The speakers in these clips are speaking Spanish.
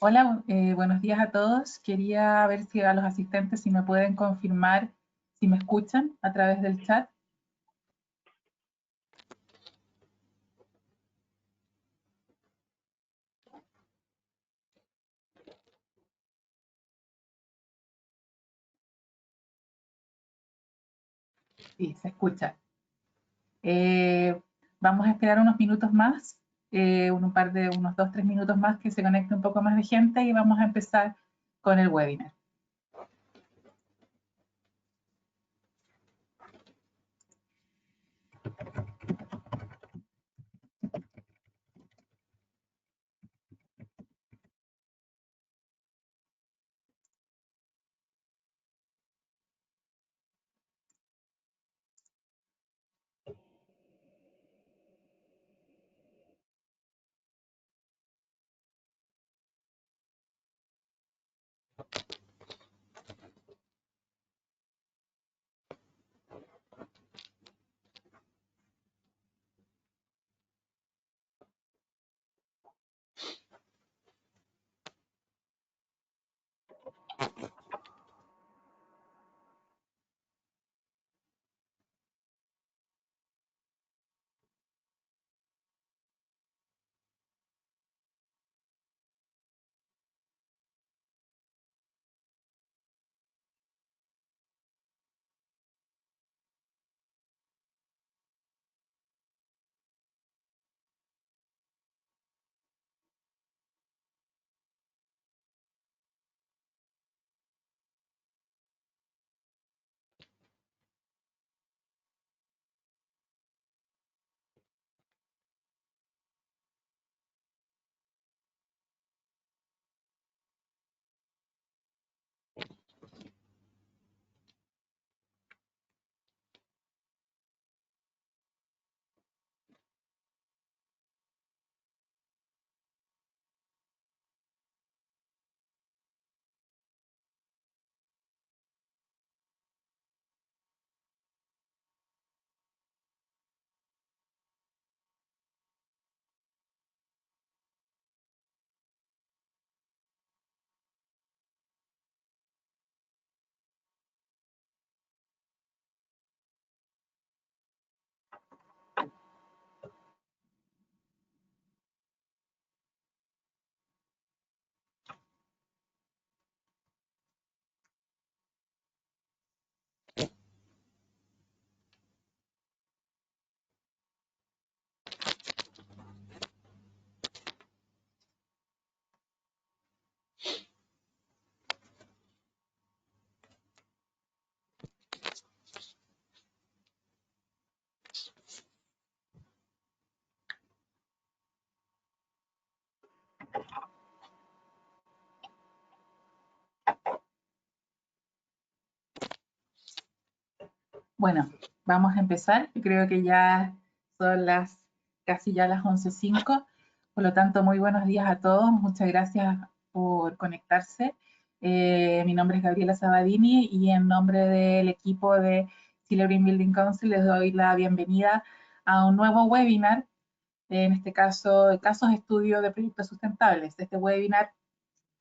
Hola, buenos días a todos. Quería ver si a los asistentes si me pueden confirmar si me escuchan a través del chat. Sí, se escucha. Vamos a esperar unos minutos más, unos 2-3 minutos más que se conecte un poco más de gente y vamos a empezar con el webinar. Bueno, vamos a empezar. Yo creo que ya son casi ya las 11:05. Por lo tanto, muy buenos días a todos. Muchas gracias por conectarse. Mi nombre es Gabriela Sabadini y en nombre del equipo de Chile Green Building Council les doy la bienvenida a un nuevo webinar, en este caso, de casos de estudio de proyectos sustentables. Este webinar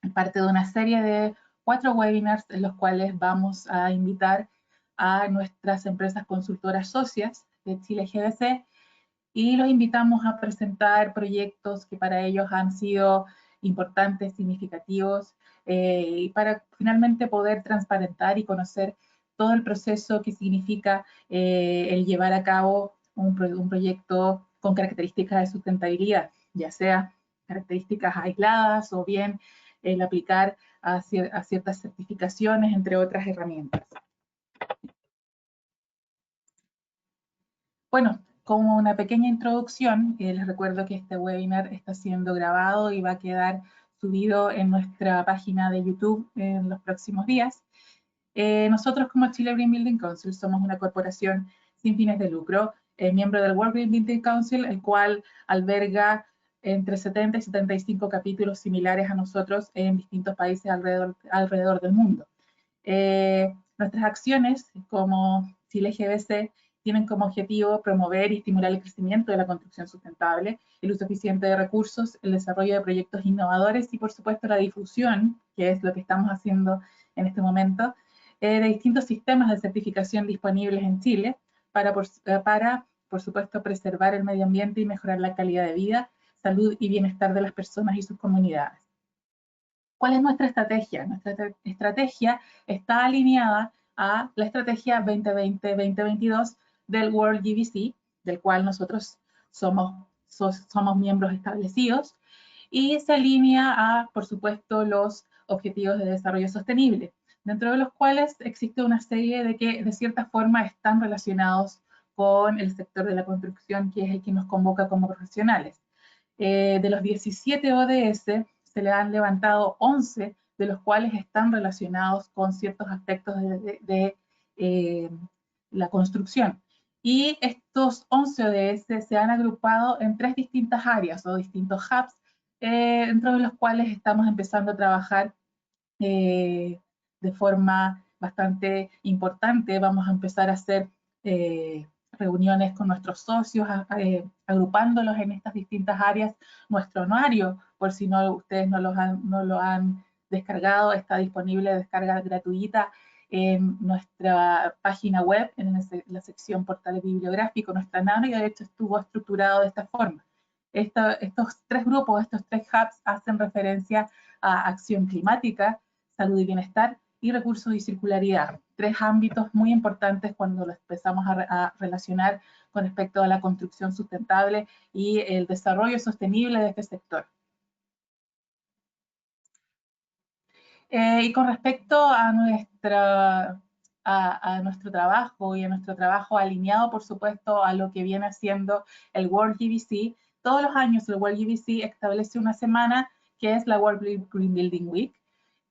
es parte de una serie de 4 webinars en los cuales vamos a invitar a nuestras empresas consultoras socias de Chile GBC y los invitamos a presentar proyectos que para ellos han sido importantes, significativos, y para finalmente poder transparentar y conocer todo el proceso que significa el llevar a cabo un proyecto con características de sustentabilidad, ya sea características aisladas o bien el aplicar a ciertas certificaciones, entre otras herramientas. Bueno, como una pequeña introducción, les recuerdo que este webinar está siendo grabado y va a quedar subido en nuestra página de YouTube en los próximos días. Nosotros como Chile Green Building Council somos una corporación sin fines de lucro, miembro del World Green Building Council, el cual alberga entre 70 y 75 capítulos similares a nosotros en distintos países alrededor del mundo. Nuestras acciones como Chile GBC tienen como objetivo promover y estimular el crecimiento de la construcción sustentable, el uso eficiente de recursos, el desarrollo de proyectos innovadores y, por supuesto, la difusión, que es lo que estamos haciendo en este momento, de distintos sistemas de certificación disponibles en Chile para, por supuesto, preservar el medio ambiente y mejorar la calidad de vida, salud y bienestar de las personas y sus comunidades. ¿Cuál es nuestra estrategia? Nuestra estrategia está alineada a la estrategia 2020-2022 del World GBC, del cual nosotros somos miembros establecidos, y se alinea a, por supuesto, los objetivos de desarrollo sostenible, dentro de los cuales existe una serie de que de cierta forma están relacionados con el sector de la construcción, que es el que nos convoca como profesionales. De los 17 ODS, se le han levantado 11, de los cuales están relacionados con ciertos aspectos de la construcción. Y estos 11 ODS se han agrupado en 3 distintas áreas o distintos hubs, dentro de los cuales estamos empezando a trabajar de forma bastante importante. Vamos a empezar a hacer reuniones con nuestros socios, agrupándolos en estas distintas áreas. Nuestro anuario, por si no ustedes no lo han descargado, está disponible de descarga gratuita en nuestra página web, en la sección portales bibliográficos. Nuestro anuario, de hecho, estuvo estructurado de esta forma. Estos 3 grupos, estos 3 hubs, hacen referencia a acción climática, salud y bienestar, y recursos y circularidad. 3 ámbitos muy importantes cuando los empezamos a relacionar con respecto a la construcción sustentable y el desarrollo sostenible de este sector. Y con respecto a nuestro trabajo y a nuestro trabajo alineado, por supuesto, a lo que viene haciendo el World GBC, todos los años el World GBC establece una semana que es la World Green Building Week,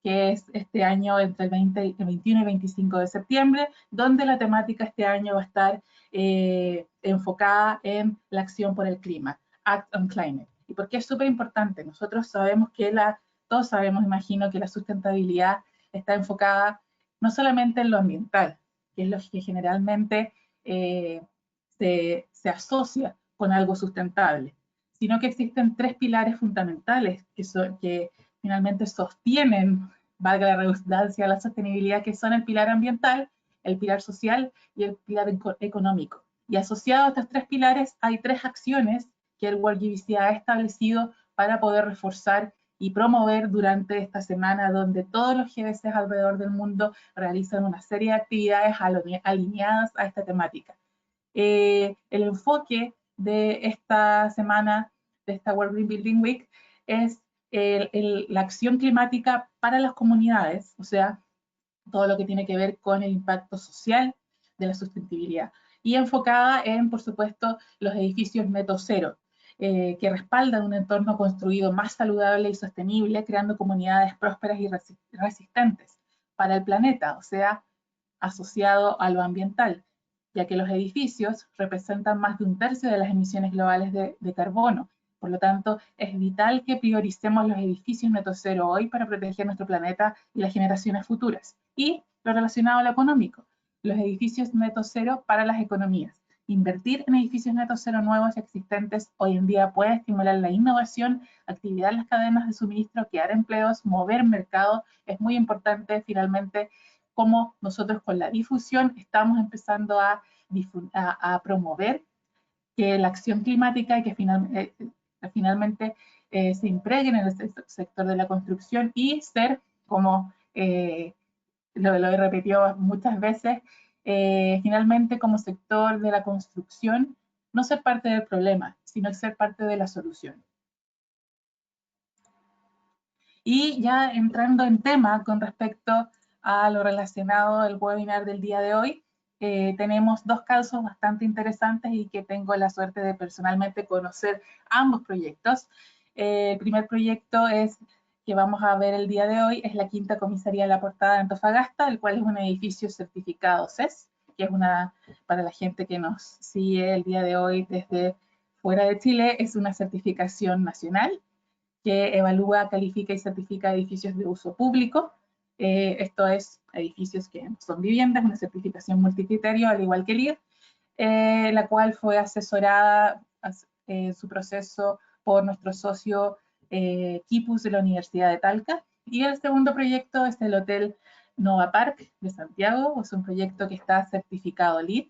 que es este año entre el 21 y 25 de septiembre, donde la temática este año va a estar enfocada en la acción por el clima, Act on Climate. ¿Y por qué es súper importante? Nosotros sabemos que todos sabemos, imagino, que la sustentabilidad está enfocada no solamente en lo ambiental, que es lo que generalmente se asocia con algo sustentable, sino que existen 3 pilares fundamentales que finalmente sostienen, valga la redundancia, la sostenibilidad, que son el pilar ambiental, el pilar social y el pilar económico. Y asociado a estos 3 pilares hay 3 acciones que el World GBC ha establecido para poder reforzar y promover durante esta semana, donde todos los GBCs alrededor del mundo realizan una serie de actividades alineadas a esta temática. El enfoque de esta semana, de esta World Green Building Week, es la acción climática para las comunidades, o sea, todo lo que tiene que ver con el impacto social de la sustentabilidad, y enfocada en, por supuesto, los edificios neto cero, que respaldan un entorno construido más saludable y sostenible, creando comunidades prósperas y resistentes para el planeta, o sea, asociado a lo ambiental, ya que los edificios representan más de 1/3 de las emisiones globales de carbono. Por lo tanto, es vital que prioricemos los edificios neto cero hoy para proteger nuestro planeta y las generaciones futuras. Y lo relacionado a lo económico, los edificios neto cero para las economías. Invertir en edificios neto cero nuevos y existentes hoy en día puede estimular la innovación, actividad en las cadenas de suministro, crear empleos, mover mercado. Es muy importante finalmente cómo nosotros con la difusión estamos empezando a promover que la acción climática y que finalmente se integren en el sector de la construcción y ser, como lo he repetido muchas veces, finalmente como sector de la construcción, no ser parte del problema, sino ser parte de la solución. Y ya entrando en tema con respecto a lo relacionado al webinar del día de hoy, tenemos 2 casos bastante interesantes y que tengo la suerte de personalmente conocer ambos proyectos. El primer proyecto que vamos a ver el día de hoy es la Quinta Comisaría de la Portada de Antofagasta, el cual es un edificio certificado CES, que es para la gente que nos sigue el día de hoy desde fuera de Chile, es una certificación nacional que evalúa, califica y certifica edificios de uso público. Esto es edificios que son viviendas, una certificación multicriterio, al igual que el IR. la cual fue asesorada en su proceso por nuestro socio Quipus de la Universidad de Talca. Y el segundo proyecto es el Hotel Nova Park de Santiago. Es un proyecto que está certificado LEED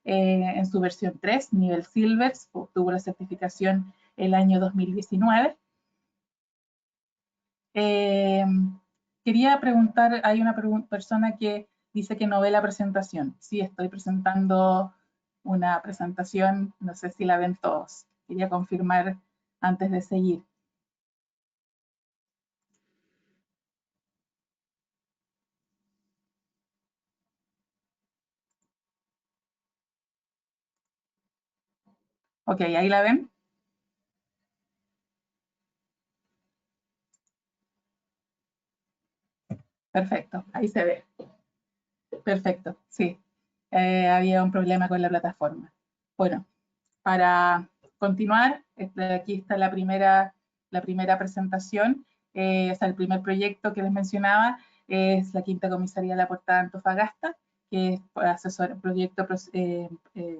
en su versión 3, nivel Silver, obtuvo la certificación el año 2019. Quería preguntar, hay una persona que dice que no ve la presentación. Sí, estoy presentando una presentación, no sé si la ven todos. Quería confirmar antes de seguir. Ok, ¿ahí la ven? Perfecto, ahí se ve. Perfecto, sí. Había un problema con la plataforma. Bueno, para continuar, aquí está la primera presentación, es el primer proyecto que les mencionaba, es la Quinta Comisaría de la Portada de Antofagasta, que es proyecto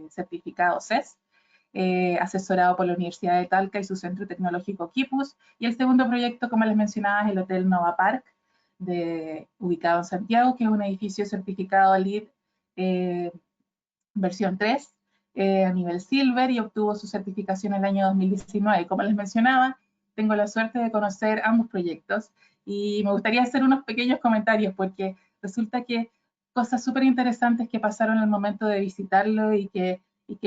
certificado CES, asesorado por la Universidad de Talca y su Centro Tecnológico Quipus, y el segundo proyecto, como les mencionaba, es el Hotel Nova Park, ubicado en Santiago, que es un edificio certificado LEED versión 3, a nivel Silver, y obtuvo su certificación en el año 2019. Como les mencionaba, tengo la suerte de conocer ambos proyectos y me gustaría hacer unos pequeños comentarios porque resulta que cosas súper interesantes que pasaron al momento de visitarlo y que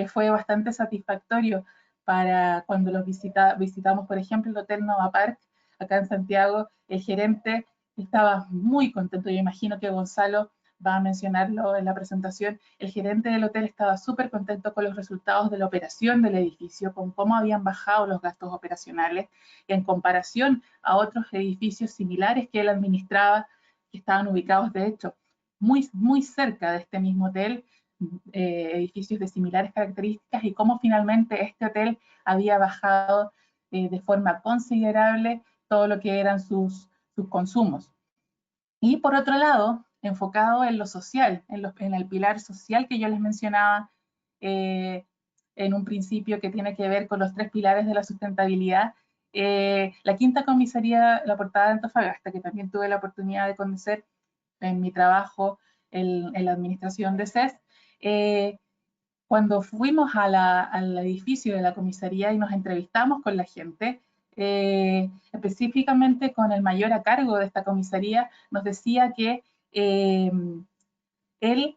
fue bastante satisfactorio para cuando los visitamos, por ejemplo, el Hotel Nova Park, acá en Santiago, el gerente estaba muy contento. Yo imagino que Gonzalo va a mencionarlo en la presentación. El gerente del hotel estaba súper contento con los resultados de la operación del edificio, con cómo habían bajado los gastos operacionales en comparación a otros edificios similares que él administraba, que estaban ubicados, de hecho, muy, muy cerca de este mismo hotel, edificios de similares características, y cómo finalmente este hotel había bajado de forma considerable todo lo que eran sus consumos. Y por otro lado, enfocado en lo social, en el pilar social que yo les mencionaba eh, en un principio, que tiene que ver con los 3 pilares de la sustentabilidad, la Quinta Comisaría La Portada de Antofagasta, que también tuve la oportunidad de conocer en mi trabajo en la administración de CES, cuando fuimos al edificio de la comisaría y nos entrevistamos con la gente, específicamente con el mayor a cargo de esta comisaría, nos decía que él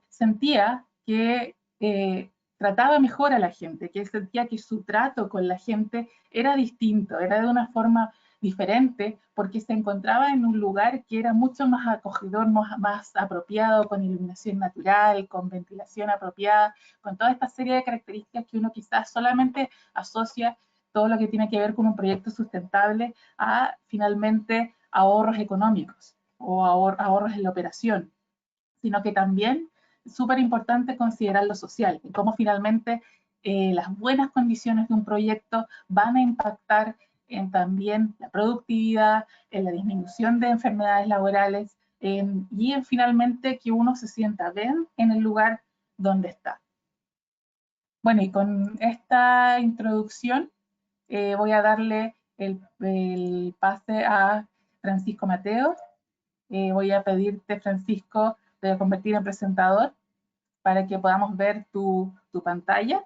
sentía que trataba mejor a la gente, que él sentía que su trato con la gente era distinto, era de una forma diferente, porque se encontraba en un lugar que era mucho más acogedor, más apropiado, con iluminación natural, con ventilación apropiada, con toda esta serie de características que uno quizás solamente asocia todo lo que tiene que ver con un proyecto sustentable a finalmente ahorros económicos o ahorros en la operación, sino que también es súper importante considerar lo social y cómo finalmente las buenas condiciones de un proyecto van a impactar en también la productividad, en la disminución de enfermedades laborales y en finalmente que uno se sienta bien en el lugar donde está. Bueno, y con esta introducción voy a darle el pase a Francisco Mateo. Voy a pedirte, Francisco, te voy a convertir en presentador para que podamos ver tu pantalla.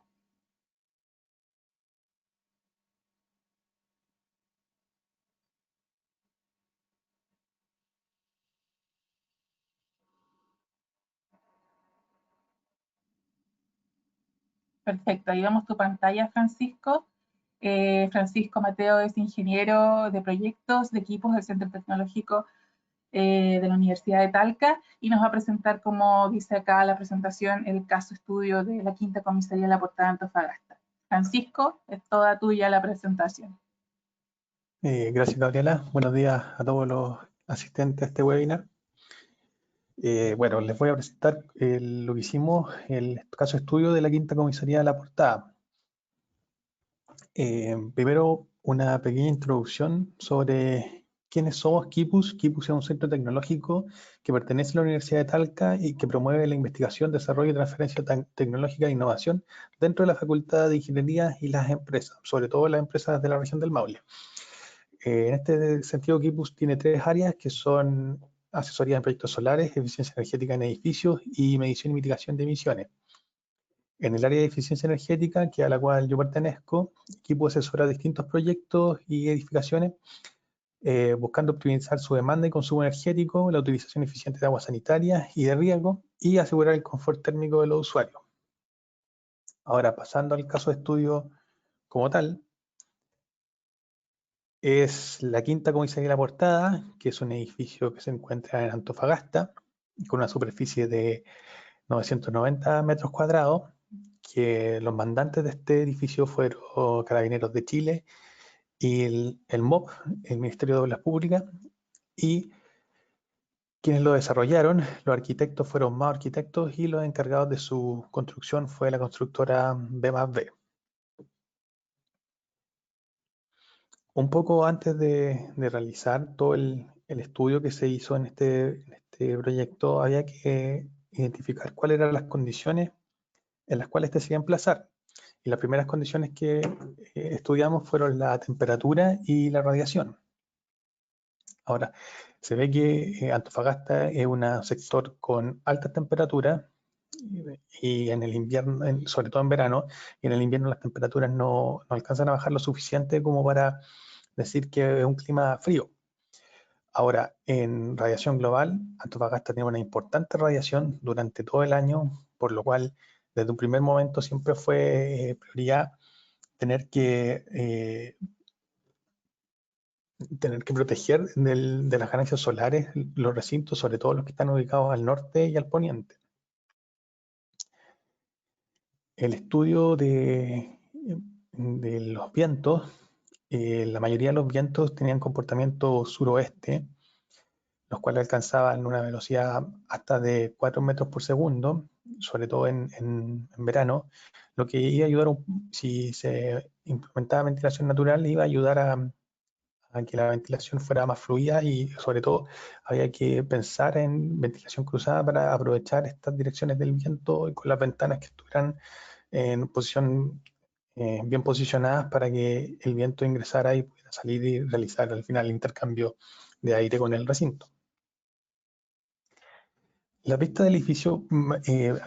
Perfecto, ahí vemos tu pantalla, Francisco. Francisco Mateo es ingeniero de proyectos de equipos del Centro Tecnológico de la Universidad de Talca y nos va a presentar, como dice acá la presentación, el caso estudio de la Quinta Comisaría de la Portada de Antofagasta. Francisco, es toda tuya la presentación. Gracias, Gabriela. Buenos días a todos los asistentes a este webinar. Bueno, les voy a presentar lo que hicimos, el caso estudio de la Quinta Comisaría de la Portada. Primero, una pequeña introducción sobre ¿quiénes somos Quipus? Quipus es un centro tecnológico que pertenece a la Universidad de Talca y que promueve la investigación, desarrollo y transferencia tecnológica e innovación dentro de la Facultad de Ingeniería y las empresas, sobre todo las empresas de la región del Maule. En este sentido, Quipus tiene 3 áreas que son asesoría en proyectos solares, eficiencia energética en edificios y medición y mitigación de emisiones. En el área de eficiencia energética, que a la cual yo pertenezco, Quipus asesora distintos proyectos y edificaciones buscando optimizar su demanda y consumo energético, la utilización eficiente de agua sanitaria y de riego y asegurar el confort térmico de los usuarios. Ahora, pasando al caso de estudio como tal, es la quinta comisaría de La Portada, que es un edificio que se encuentra en Antofagasta, con una superficie de 990 metros cuadrados, que los mandantes de este edificio fueron Carabineros de Chile y el MOP, el Ministerio de Obras Públicas, y quienes lo desarrollaron, los arquitectos fueron más arquitectos y los encargados de su construcción fue la constructora B+B. Un poco antes de realizar todo el estudio que se hizo en este proyecto, había que identificar cuáles eran las condiciones en las cuales este se iba a emplazar. Y las primeras condiciones que estudiamos fueron la temperatura y la radiación. Ahora, se ve que Antofagasta es un sector con altas temperaturas y en el invierno, sobre todo en verano, y en el invierno las temperaturas no alcanzan a bajar lo suficiente como para decir que es un clima frío. Ahora, en radiación global, Antofagasta tiene una importante radiación durante todo el año, por lo cual desde un primer momento siempre fue prioridad tener que proteger de las ganancias solares los recintos, sobre todo los que están ubicados al norte y al poniente. El estudio de los vientos, la mayoría de los vientos tenían comportamiento suroeste, los cuales alcanzaban una velocidad hasta de 4 metros por segundo, sobre todo en verano, lo que iba a ayudar, si se implementaba ventilación natural, iba a ayudar a que la ventilación fuera más fluida y sobre todo había que pensar en ventilación cruzada para aprovechar estas direcciones del viento y con las ventanas que estuvieran en posición bien posicionadas para que el viento ingresara y pudiera salir y realizar al final el intercambio de aire con el recinto. La pista del edificio,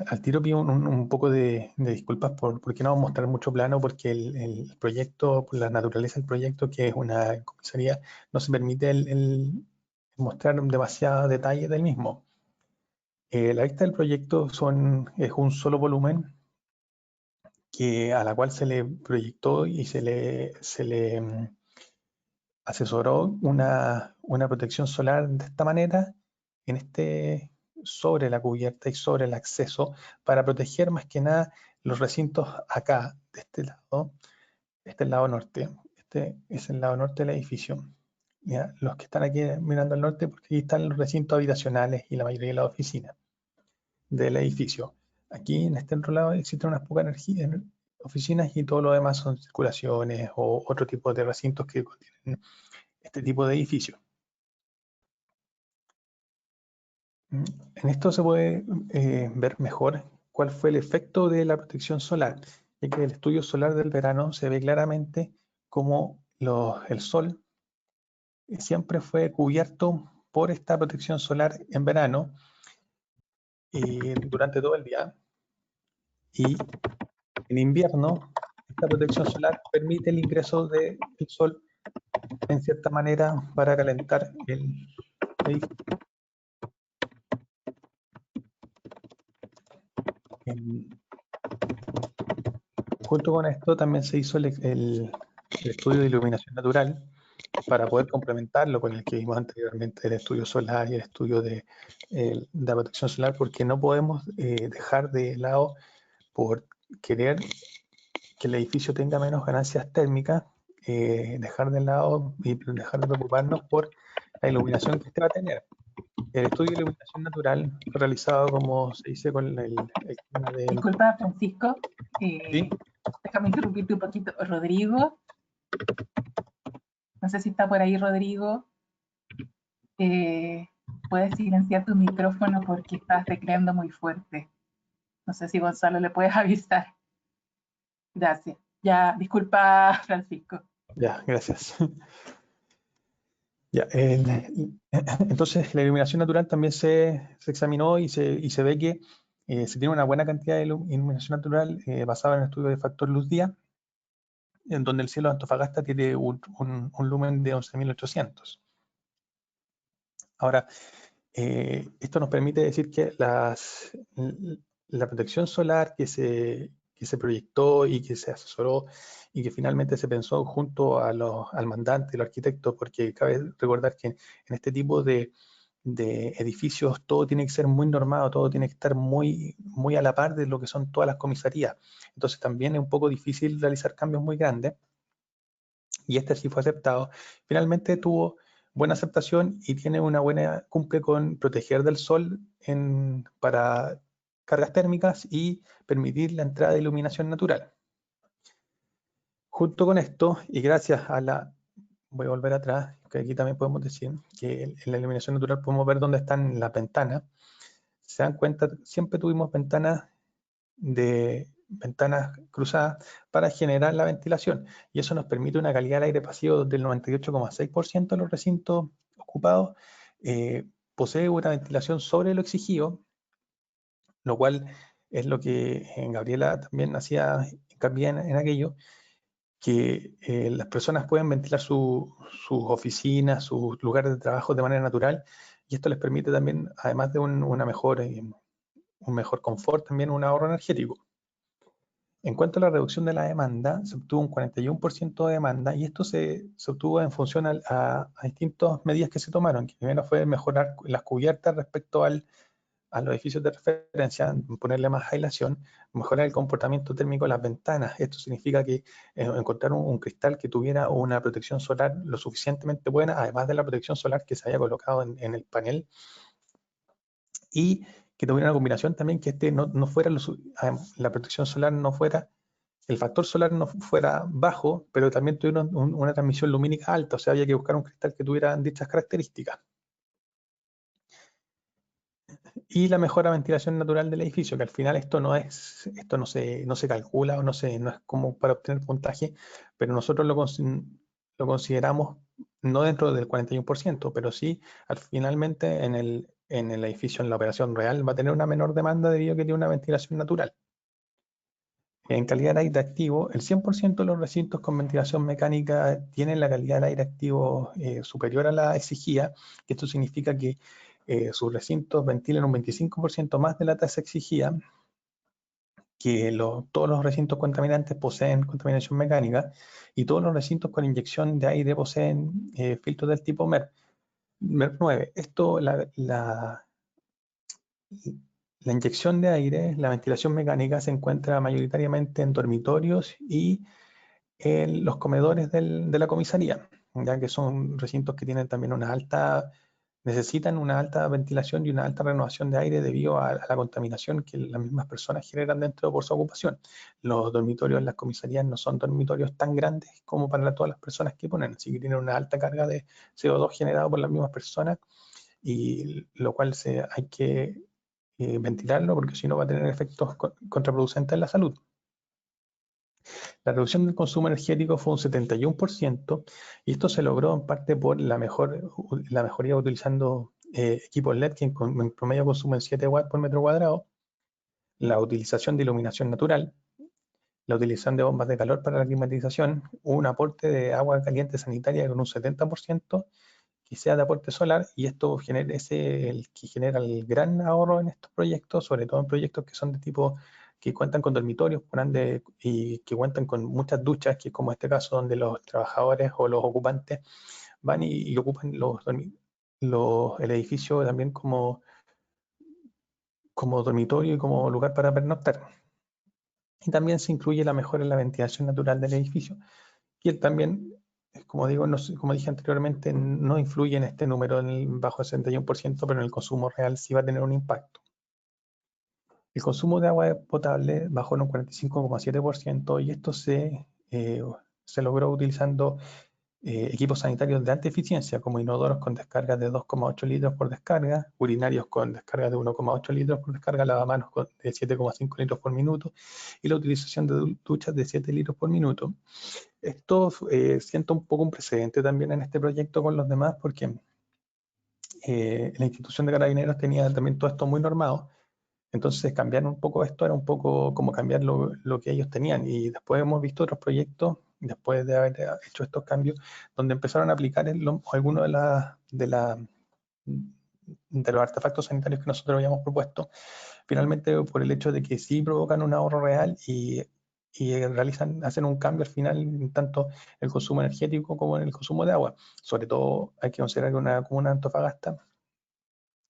al tiro pido un poco de disculpas porque no vamos a mostrar mucho plano, porque el proyecto, por la naturaleza del proyecto, que es una comisaría, no se permite el mostrar demasiado detalle del mismo. La vista del proyecto es un solo volumen a la cual se le proyectó y se le asesoró una protección solar de esta manera, sobre la cubierta y sobre el acceso, para proteger más que nada los recintos acá, de este lado. Este es el lado norte. Este es el lado norte del edificio. ¿Ya? Los que están aquí mirando al norte, porque aquí están los recintos habitacionales y la mayoría de las oficinas del edificio. Aquí en este otro lado existen unas pocas oficinas y todo lo demás son circulaciones o otro tipo de recintos que contienen este tipo de edificios. En esto se puede ver mejor cuál fue el efecto de la protección solar, ya que el estudio solar del verano se ve claramente cómo el sol siempre fue cubierto por esta protección solar en verano durante todo el día, y en invierno esta protección solar permite el ingreso del sol en cierta manera para calentar el edificio. Junto con esto también se hizo el estudio de iluminación natural para poder complementarlo con el que vimos anteriormente, el estudio solar y el estudio de la protección solar, porque no podemos dejar de lado, por querer que el edificio tenga menos ganancias térmicas, dejar de lado y dejar de preocuparnos por la iluminación que este va a tener. El estudio de iluminación natural fue realizado, como se dice, con el tema de... Disculpa, Francisco. ¿Sí? Déjame interrumpirte un poquito. Rodrigo. No sé si está por ahí, Rodrigo. puedes silenciar tu micrófono porque estás tecleando muy fuerte. No sé si Gonzalo le puedes avisar. Gracias. Ya, disculpa, Francisco. Ya, gracias. Ya, entonces, la iluminación natural también se examinó y se ve que se tiene una buena cantidad de iluminación natural basada en el estudio de factor luz-día, en donde el cielo de Antofagasta tiene un lumen de 11.800. Ahora, esto nos permite decir que la protección solar que se proyectó y que se asesoró y que finalmente se pensó junto al mandante, los arquitectos, porque cabe recordar que en este tipo de edificios todo tiene que ser muy normado, todo tiene que estar muy, muy a la par de lo que son todas las comisarías. Entonces también es un poco difícil realizar cambios muy grandes, y este sí fue aceptado. Finalmente tuvo buena aceptación y tiene una buena, cumple con proteger del sol para cargas térmicas y permitir la entrada de iluminación natural. Junto con esto, y gracias a voy a volver atrás, que aquí también podemos decir que en la iluminación natural podemos ver dónde están las ventanas. Se dan cuenta, siempre tuvimos ventanas cruzadas para generar la ventilación, y eso nos permite una calidad del aire pasivo del 98,6% de los recintos ocupados. Posee una ventilación sobre lo exigido, lo cual es lo que Gabriela también hacía hincapié en aquello, que las personas pueden ventilar sus oficinas, sus lugares de trabajo de manera natural, y esto les permite también, además de un mejor confort, también un ahorro energético. En cuanto a la reducción de la demanda, se obtuvo un 41% de demanda, y esto se obtuvo en función a distintas medidas que se tomaron, que primero fue mejorar las cubiertas respecto a los edificios de referencia, ponerle más aislación, mejorar el comportamiento térmico de las ventanas. Esto significa que encontrar un cristal que tuviera una protección solar lo suficientemente buena, además de la protección solar que se haya colocado en el panel, y que tuviera una combinación también que no fuera la protección solar no fuera, el factor solar no fuera bajo, pero también tuviera una transmisión lumínica alta. O sea, había que buscar un cristal que tuviera dichas características. Y la mejora ventilación natural del edificio, que al final esto no se calcula, o no es como para obtener puntaje, pero nosotros lo consideramos no dentro del 41%, pero sí finalmente en el edificio, en la operación real, va a tener una menor demanda debido a que tiene una ventilación natural. En calidad de aire activo, el 100% de los recintos con ventilación mecánica tienen la calidad del aire activo superior a la exigida, que esto significa que sus recintos ventilan un 25% más de la tasa exigida, que todos los recintos contaminantes poseen contaminación mecánica, y todos los recintos con inyección de aire poseen filtros del tipo MERV 9. Esto, la inyección de aire, la ventilación mecánica, se encuentra mayoritariamente en dormitorios y en los comedores de la comisaría, ya que son recintos que tienen también necesitan una alta ventilación y una alta renovación de aire debido a la contaminación que las mismas personas generan dentro por su ocupación. Los dormitorios en las comisarías no son dormitorios tan grandes como para todas las personas que ponen, así que tienen una alta carga de CO2 generado por las mismas personas, y lo cual hay que ventilarlo, porque si no va a tener efectos contraproducentes en la salud. La reducción del consumo energético fue un 71%, y esto se logró en parte por la mejoría utilizando equipos LED que en promedio consumen 7 watts por metro cuadrado, la utilización de iluminación natural, la utilización de bombas de calor para la climatización, un aporte de agua caliente sanitaria con un 70% que sea de aporte solar, y esto es el que genera el gran ahorro en estos proyectos, sobre todo en proyectos que son de tipo que cuentan con dormitorios y que cuentan con muchas duchas, que es como este caso donde los trabajadores o los ocupantes van y ocupan el edificio también como dormitorio y como lugar para pernoctar. Y también se incluye la mejora en la ventilación natural del edificio, y él también, como digo, como dije anteriormente, no influye en este número bajo el 61%, pero en el consumo real sí va a tener un impacto. El consumo de agua potable bajó en un 45,7%, y esto se logró utilizando equipos sanitarios de alta eficiencia, como inodoros con descarga de 2,8 litros por descarga, urinarios con descarga de 1,8 litros por descarga, lavamanos de 7,5 litros por minuto y la utilización de duchas de 7 litros por minuto. Esto sienta un poco un precedente también en este proyecto con los demás, porque la institución de Carabineros tenía también todo esto muy normado. Entonces cambiar un poco esto era un poco como cambiar lo que ellos tenían, y después hemos visto otros proyectos, después de haber hecho estos cambios, donde empezaron a aplicar algunos de los artefactos sanitarios que nosotros habíamos propuesto, finalmente por el hecho de que sí provocan un ahorro real y hacen un cambio al final en tanto el consumo energético como en el consumo de agua. Sobre todo hay que considerar que una comuna de Antofagasta,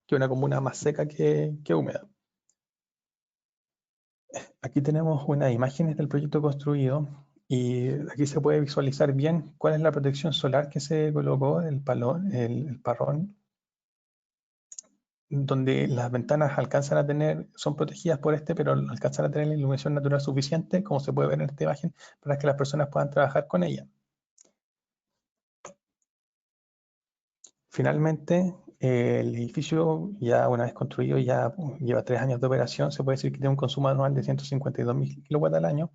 que es una comuna más seca que húmeda. Aquí tenemos unas imágenes del proyecto construido y aquí se puede visualizar bien cuál es la protección solar que se colocó, el parrón, donde las ventanas alcanzan a tener, son protegidas por pero alcanzan a tener la iluminación natural suficiente, como se puede ver en esta imagen, para que las personas puedan trabajar con ella. Finalmente, el edificio, ya una vez construido, ya lleva 3 años de operación. Se puede decir que tiene un consumo anual de 152.000 kilowatts al año.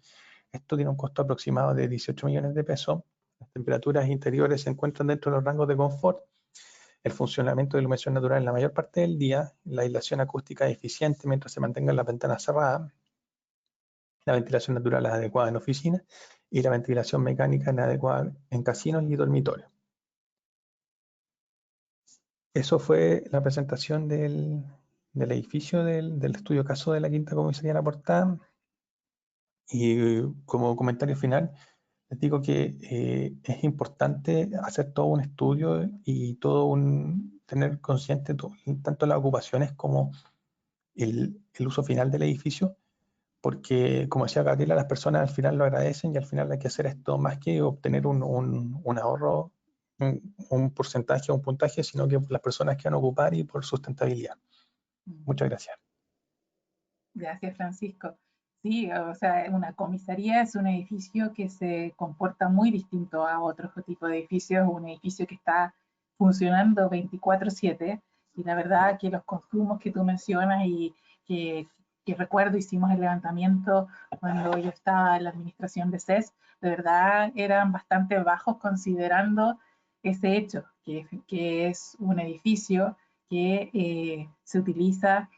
Esto tiene un costo aproximado de 18 millones de pesos. Las temperaturas interiores se encuentran dentro de los rangos de confort. El funcionamiento de iluminación natural en la mayor parte del día. La aislación acústica es eficiente mientras se mantengan las ventanas cerradas. La ventilación natural es adecuada en oficinas y la ventilación mecánica es adecuada en casinos y dormitorios. Eso fue la presentación del edificio del estudio caso de la Quinta Comisaría de La Portada. Y como comentario final, les digo que es importante hacer todo un estudio y tener consciente tanto las ocupaciones como el uso final del edificio, porque como decía Gabriela, las personas al final lo agradecen y al final hay que hacer esto más que obtener un ahorro, un porcentaje o un puntaje, sino que por las personas que van a ocupar y por sustentabilidad. Muchas gracias. Gracias, Francisco. Sí, o sea, una comisaría es un edificio que se comporta muy distinto a otros tipos de edificios, un edificio que está funcionando 24/7, y la verdad que los consumos que tú mencionas y que recuerdo hicimos el levantamiento cuando yo estaba en la administración de CES, de verdad eran bastante bajos considerando ese hecho, que es un edificio que se utiliza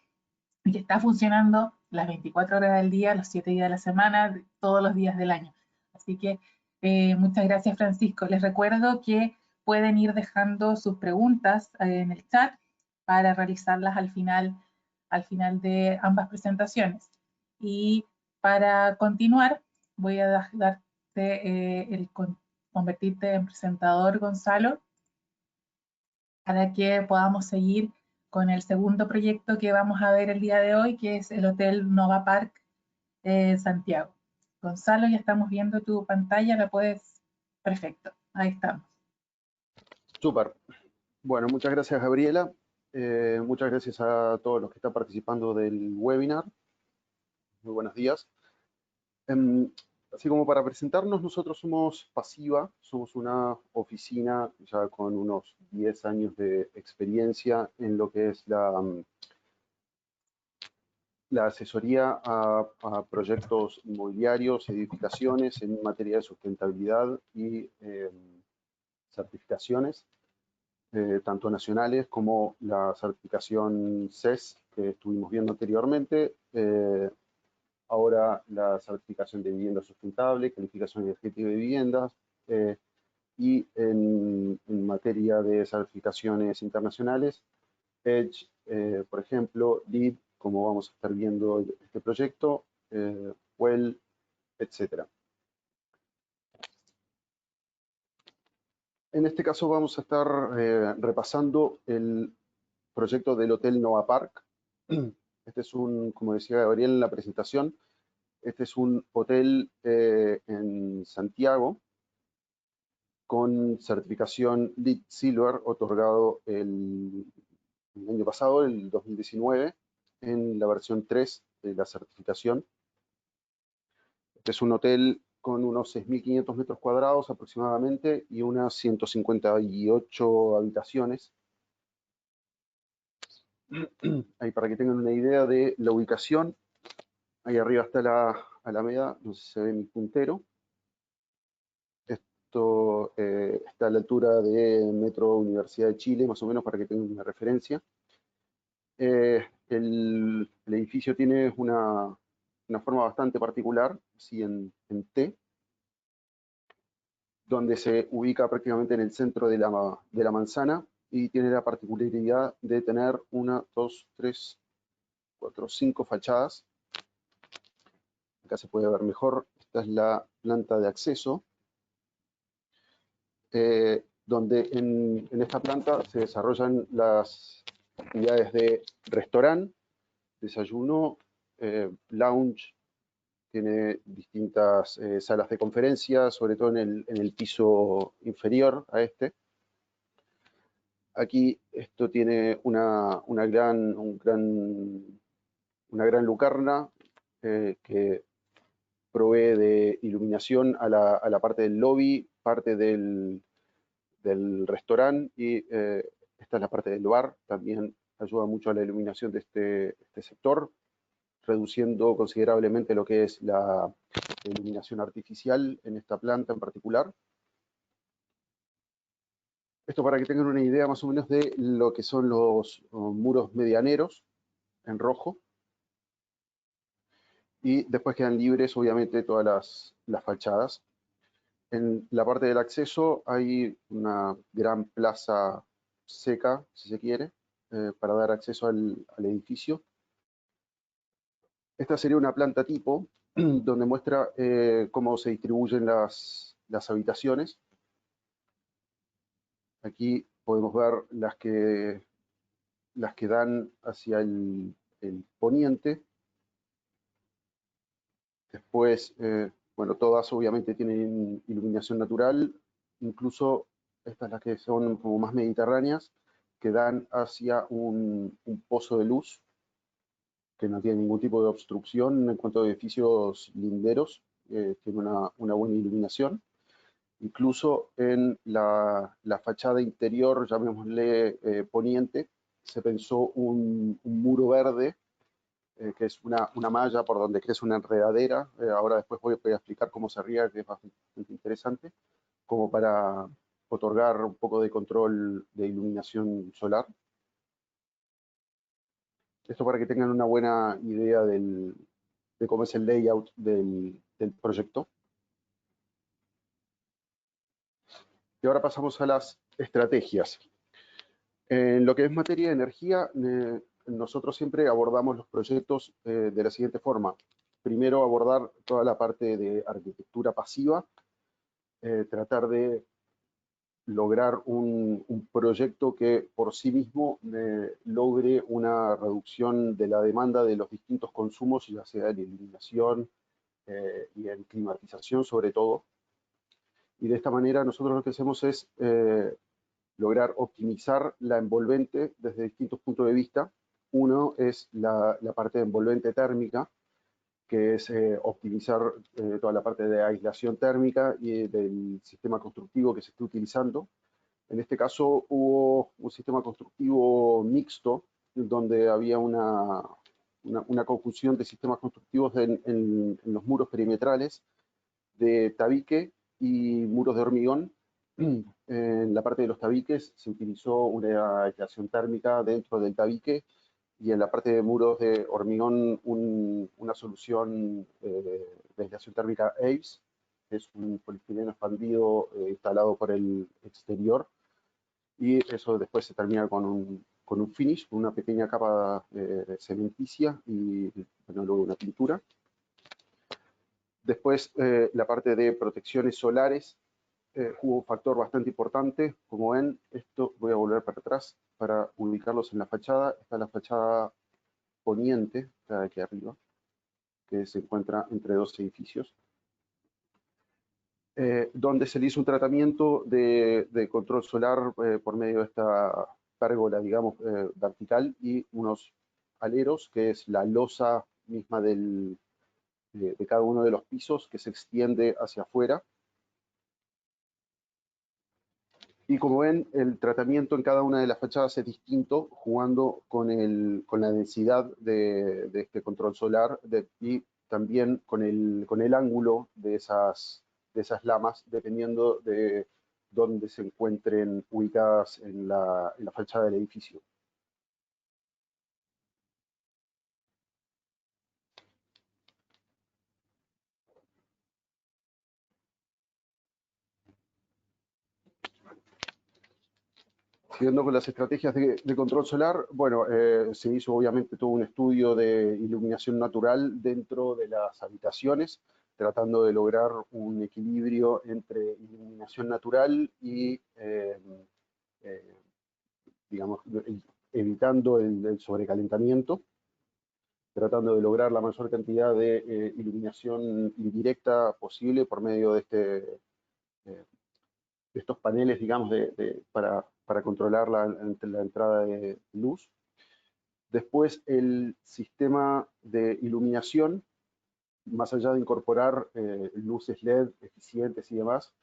y que está funcionando las 24 horas del día, los 7 días de la semana, todos los días del año. Así que muchas gracias, Francisco. Les recuerdo que pueden ir dejando sus preguntas en el chat para realizarlas al final de ambas presentaciones. Y para continuar, voy a convertirte en presentador, Gonzalo, para que podamos seguir con el segundo proyecto que vamos a ver el día de hoy, que es el Hotel Nova Park Santiago. Gonzalo, ya estamos viendo tu pantalla, la puedes... Perfecto, ahí estamos. Súper. Bueno, muchas gracias, Gabriela. Muchas gracias a todos los que están participando del webinar. Muy buenos días. Así como para presentarnos, nosotros somos Pasiva, somos una oficina ya con unos 10 años de experiencia en lo que es la asesoría a proyectos inmobiliarios, edificaciones en materia de sustentabilidad y certificaciones, tanto nacionales como la certificación CES que estuvimos viendo anteriormente, ahora la certificación de vivienda sustentable, calificación energética de viviendas, y en materia de certificaciones internacionales, EDGE, por ejemplo, LEED, como vamos a estar viendo este proyecto, WELL, etc. En este caso vamos a estar repasando el proyecto del Hotel Nova Park. Este es como decía Gabriel en la presentación, este es un hotel en Santiago con certificación LEED Silver, otorgado el año pasado, el 2019, en la versión 3 de la certificación. Este es un hotel con unos 6.500 metros cuadrados aproximadamente y unas 158 habitaciones. Ahí para que tengan una idea de la ubicación, ahí arriba está la Alameda, no sé si se ve mi puntero. Esto está a la altura de Metro Universidad de Chile, más o menos para que tengan una referencia. El edificio tiene una forma bastante particular, así en T, donde se ubica prácticamente en el centro de la manzana y tiene la particularidad de tener 1, 2, 3, 4, 5 fachadas. Acá se puede ver mejor. Esta es la planta de acceso, donde en esta planta se desarrollan las actividades de restaurante, desayuno, lounge, tiene distintas salas de conferencias, sobre todo en el piso inferior a este. Aquí esto tiene una gran lucarna que provee de iluminación a la parte del lobby, parte del restaurante y esta es la parte del bar. También ayuda mucho a la iluminación de este sector, reduciendo considerablemente lo que es la iluminación artificial en esta planta en particular. Esto para que tengan una idea más o menos de lo que son los muros medianeros en rojo. Y después quedan libres, obviamente, todas las fachadas. En la parte del acceso hay una gran plaza seca, si se quiere, para dar acceso al edificio. Esta sería una planta tipo, donde muestra cómo se distribuyen las habitaciones. Aquí podemos ver las que dan hacia el poniente. Después, bueno, todas obviamente tienen iluminación natural, incluso estas las que son como más mediterráneas, que dan hacia un pozo de luz, que no tiene ningún tipo de obstrucción en cuanto a edificios linderos, tiene una buena iluminación. Incluso en la fachada interior, llamémosle poniente, se pensó un muro verde, que es una malla por donde crece una enredadera. Ahora después voy a explicar cómo se riega, que es bastante interesante, como para otorgar un poco de control de iluminación solar. Esto para que tengan una buena idea de cómo es el layout del proyecto. Y ahora pasamos a las estrategias. En lo que es materia de energía, nosotros siempre abordamos los proyectos de la siguiente forma. Primero, abordar toda la parte de arquitectura pasiva, tratar de lograr un proyecto que por sí mismo logre una reducción de la demanda de los distintos consumos, ya sea en iluminación y en climatización sobre todo. Y de esta manera nosotros lo que hacemos es lograr optimizar la envolvente desde distintos puntos de vista. Uno es la parte de envolvente térmica, que es optimizar toda la parte de aislación térmica y del sistema constructivo que se esté utilizando. En este caso hubo un sistema constructivo mixto, donde había una conjunción de sistemas constructivos en los muros perimetrales de tabique y muros de hormigón. En la parte de los tabiques se utilizó una aislación térmica dentro del tabique y en la parte de muros de hormigón una solución de aislación térmica AVES, que es un poliestireno expandido instalado por el exterior, y eso después se termina con un finish, con una pequeña capa cementicia y bueno, luego una pintura. Después la parte de protecciones solares jugó un factor bastante importante. Como ven, esto voy a volver para atrás para ubicarlos en la fachada. Está la fachada poniente, está de aquí arriba, que se encuentra entre dos edificios, donde se le hizo un tratamiento de control solar por medio de esta pérgola, digamos, vertical y unos aleros, que es la losa misma del de cada uno de los pisos que se extiende hacia afuera. Y como ven, el tratamiento en cada una de las fachadas es distinto, jugando con la densidad de este control solar y también con el ángulo de esas lamas, dependiendo de dónde se encuentren ubicadas en la fachada del edificio. Siguiendo con las estrategias de control solar, bueno, se hizo obviamente todo un estudio de iluminación natural dentro de las habitaciones, tratando de lograr un equilibrio entre iluminación natural y, digamos, evitando el sobrecalentamiento, tratando de lograr la mayor cantidad de iluminación indirecta posible por medio de estos paneles, digamos, para controlar la entrada de luz. Después, el sistema de iluminación, más allá de incorporar luces LED eficientes y demás,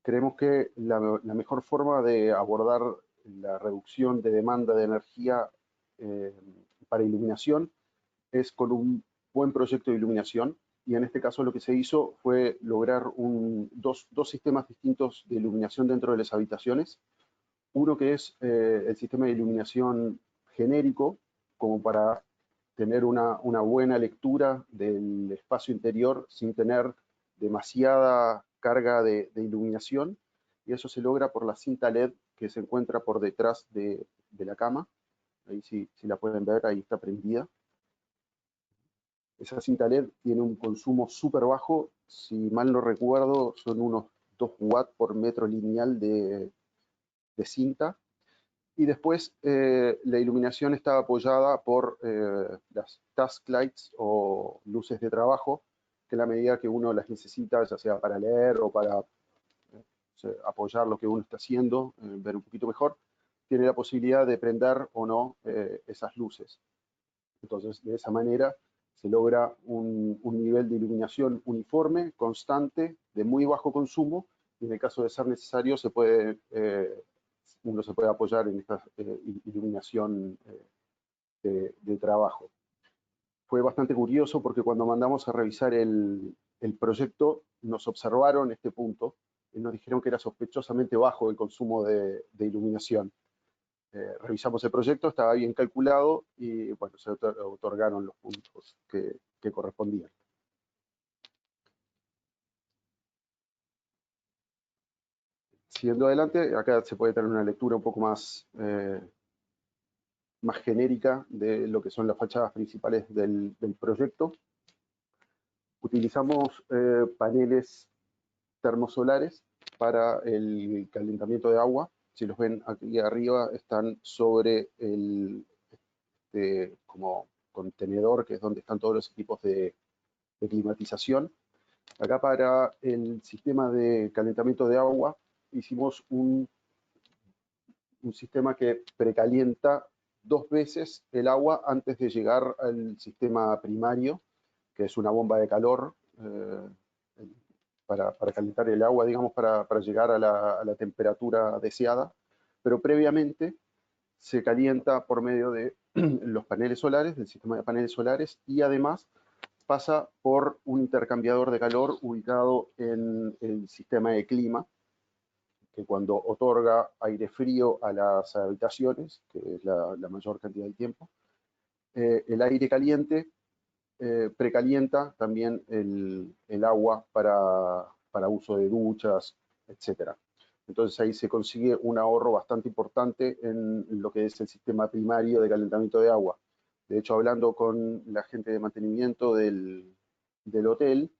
creemos que la mejor forma de abordar la reducción de demanda de energía para iluminación es con un buen proyecto de iluminación. Y en este caso lo que se hizo fue lograr dos sistemas distintos de iluminación dentro de las habitaciones. Uno que es el sistema de iluminación genérico, como para tener una buena lectura del espacio interior sin tener demasiada carga de iluminación. Y eso se logra por la cinta LED que se encuentra por detrás de la cama. Ahí si la pueden ver, ahí está prendida. Esa cinta LED tiene un consumo súper bajo, si mal no recuerdo, son unos 2 watts por metro lineal de cinta. Y después la iluminación está apoyada por las task lights o luces de trabajo, que a la medida que uno las necesita, ya sea para leer o para apoyar lo que uno está haciendo, ver un poquito mejor, tiene la posibilidad de prender o no esas luces. Entonces, de esa manera se logra un nivel de iluminación uniforme, constante, de muy bajo consumo, y en el caso de ser necesario uno se puede apoyar en esta iluminación de trabajo. Fue bastante curioso porque cuando mandamos a revisar el proyecto nos observaron este punto y nos dijeron que era sospechosamente bajo el consumo de iluminación. Revisamos el proyecto, estaba bien calculado y bueno, se otorgaron los puntos que correspondían. Siguiendo adelante, acá se puede tener una lectura un poco más genérica de lo que son las fachadas principales del proyecto. Utilizamos paneles termosolares para el calentamiento de agua. Si los ven aquí arriba, están sobre como contenedor, que es donde están todos los equipos de climatización. Acá para el sistema de calentamiento de agua hicimos un sistema que precalienta 2 veces el agua antes de llegar al sistema primario, que es una bomba de calor para calentar el agua, digamos, para llegar a la temperatura deseada, pero previamente se calienta por medio de los paneles solares, del sistema de paneles solares, y además pasa por un intercambiador de calor ubicado en el sistema de clima, que cuando otorga aire frío a las habitaciones, que es la mayor cantidad de tiempo, el aire caliente precalienta también el agua para uso de duchas, etc. Entonces ahí se consigue un ahorro bastante importante en lo que es el sistema primario de calentamiento de agua. De hecho, hablando con la gente de mantenimiento del hotel,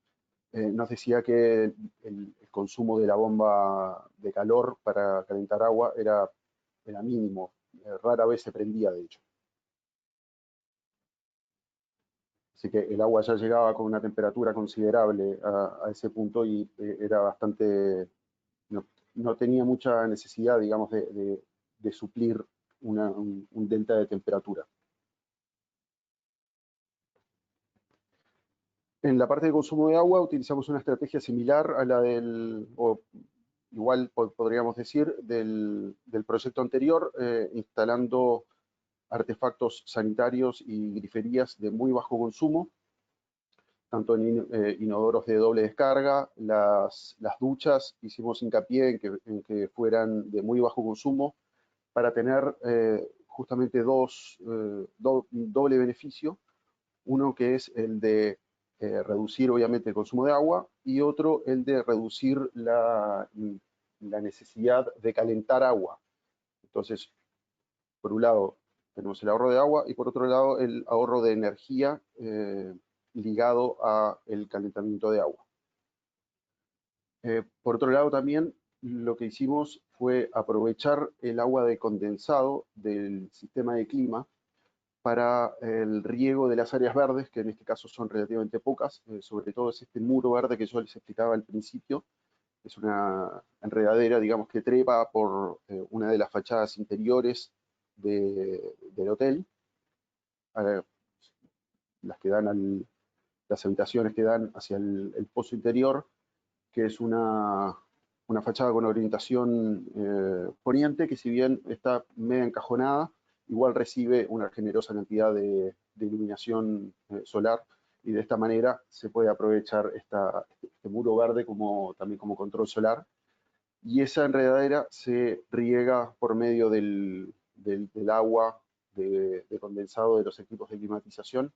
nos decía que el consumo de la bomba de calor para calentar agua era mínimo, rara vez se prendía, de hecho. Así que el agua ya llegaba con una temperatura considerable a ese punto y era bastante, no tenía mucha necesidad, digamos, de suplir un delta de temperatura. En la parte de consumo de agua utilizamos una estrategia similar a la o igual podríamos decir, del proyecto anterior, instalando artefactos sanitarios y griferías de muy bajo consumo, tanto en inodoros de doble descarga. Las duchas hicimos hincapié en que fueran de muy bajo consumo para tener justamente doble beneficio. Uno que es el de reducir obviamente el consumo de agua y otro el de reducir la necesidad de calentar agua. Entonces, por un lado tenemos el ahorro de agua y por otro lado el ahorro de energía ligado al calentamiento de agua. Por otro lado también lo que hicimos fue aprovechar el agua de condensado del sistema de clima para el riego de las áreas verdes, que en este caso son relativamente pocas, sobre todo es este muro verde que yo les explicaba al principio. Es una enredadera, digamos, que trepa por una de las fachadas interiores del hotel, las habitaciones que dan hacia el pozo interior, que es una fachada con orientación poniente, que si bien está media encajonada, igual recibe una generosa cantidad de iluminación solar, y de esta manera se puede aprovechar este muro verde también como control solar. Y esa enredadera se riega por medio del agua de condensado de los equipos de climatización.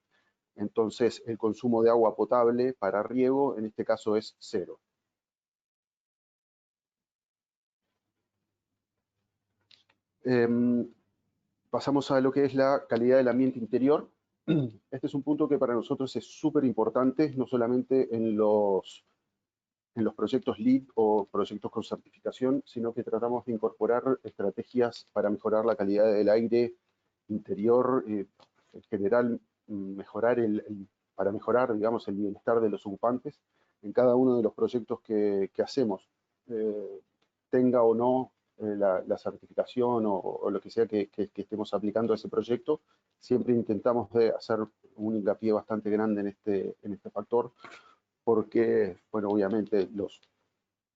Entonces el consumo de agua potable para riego en este caso es cero. Pasamos a lo que es la calidad del ambiente interior. Este es un punto que para nosotros es súper importante, no solamente en los proyectos LEED o proyectos con certificación, sino que tratamos de incorporar estrategias para mejorar la calidad del aire interior, en general para mejorar, digamos, el bienestar de los ocupantes en cada uno de los proyectos que hacemos, tenga o no la certificación o lo que sea que estemos aplicando a ese proyecto. Siempre intentamos hacer un hincapié bastante grande en este factor, porque, bueno, obviamente los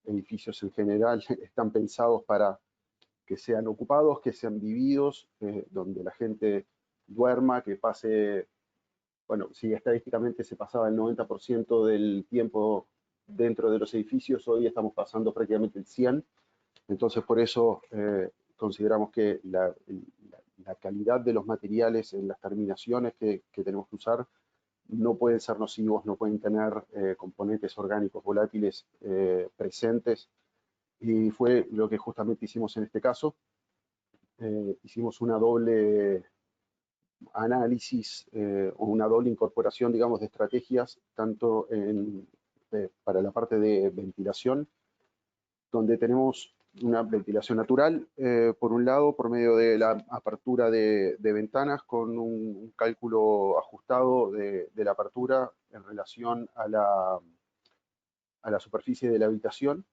edificios en general están pensados para que sean ocupados, que sean vividos, donde la gente duerma, que pase, bueno, si estadísticamente se pasaba el 90% del tiempo dentro de los edificios, hoy estamos pasando prácticamente el 100%. Entonces, por eso consideramos que la calidad de los materiales en las terminaciones que tenemos que usar no pueden ser nocivos, no pueden tener componentes orgánicos volátiles presentes. Y fue lo que justamente hicimos en este caso. Hicimos una doble análisis o una doble incorporación, digamos, de estrategias, tanto para la parte de ventilación, donde tenemos una ventilación natural, por un lado, por medio de la apertura de ventanas con un cálculo ajustado de la apertura en relación a la superficie de la habitación,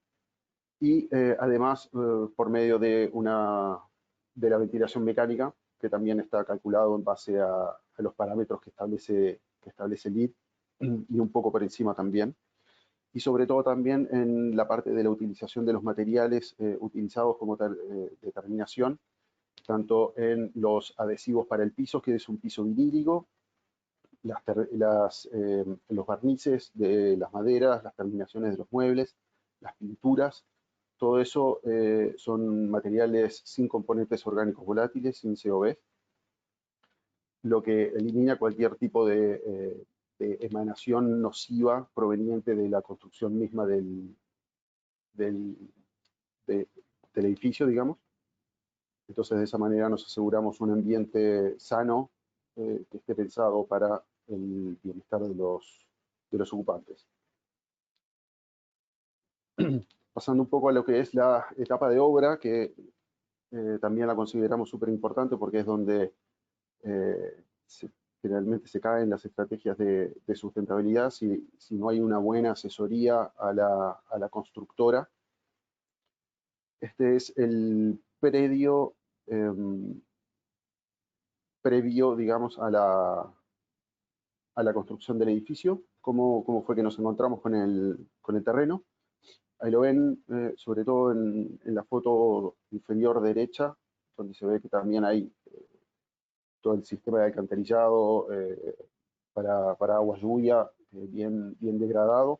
y además por medio de la ventilación mecánica, que también está calculado en base a los parámetros que establece LEED, y un poco por encima también. Y sobre todo también en la parte de la utilización de los materiales utilizados como determinación, tanto en los adhesivos para el piso, que es un piso vinílico, los barnices de las maderas, las terminaciones de los muebles, las pinturas. Todo eso son materiales sin componentes orgánicos volátiles, sin COB, lo que elimina cualquier tipo de emanación nociva proveniente de la construcción misma del edificio, digamos. Entonces, de esa manera nos aseguramos un ambiente sano que esté pensado para el bienestar de los ocupantes. Pasando un poco a lo que es la etapa de obra, que también la consideramos súper importante porque es donde generalmente se caen las estrategias de sustentabilidad si no hay una buena asesoría a la constructora. Este es el predio previo, digamos, a a la construcción del edificio, cómo fue que nos encontramos con el terreno. Ahí lo ven, sobre todo en la foto inferior derecha, donde se ve que también hay todo el sistema de alcantarillado para agua lluvia bien degradado.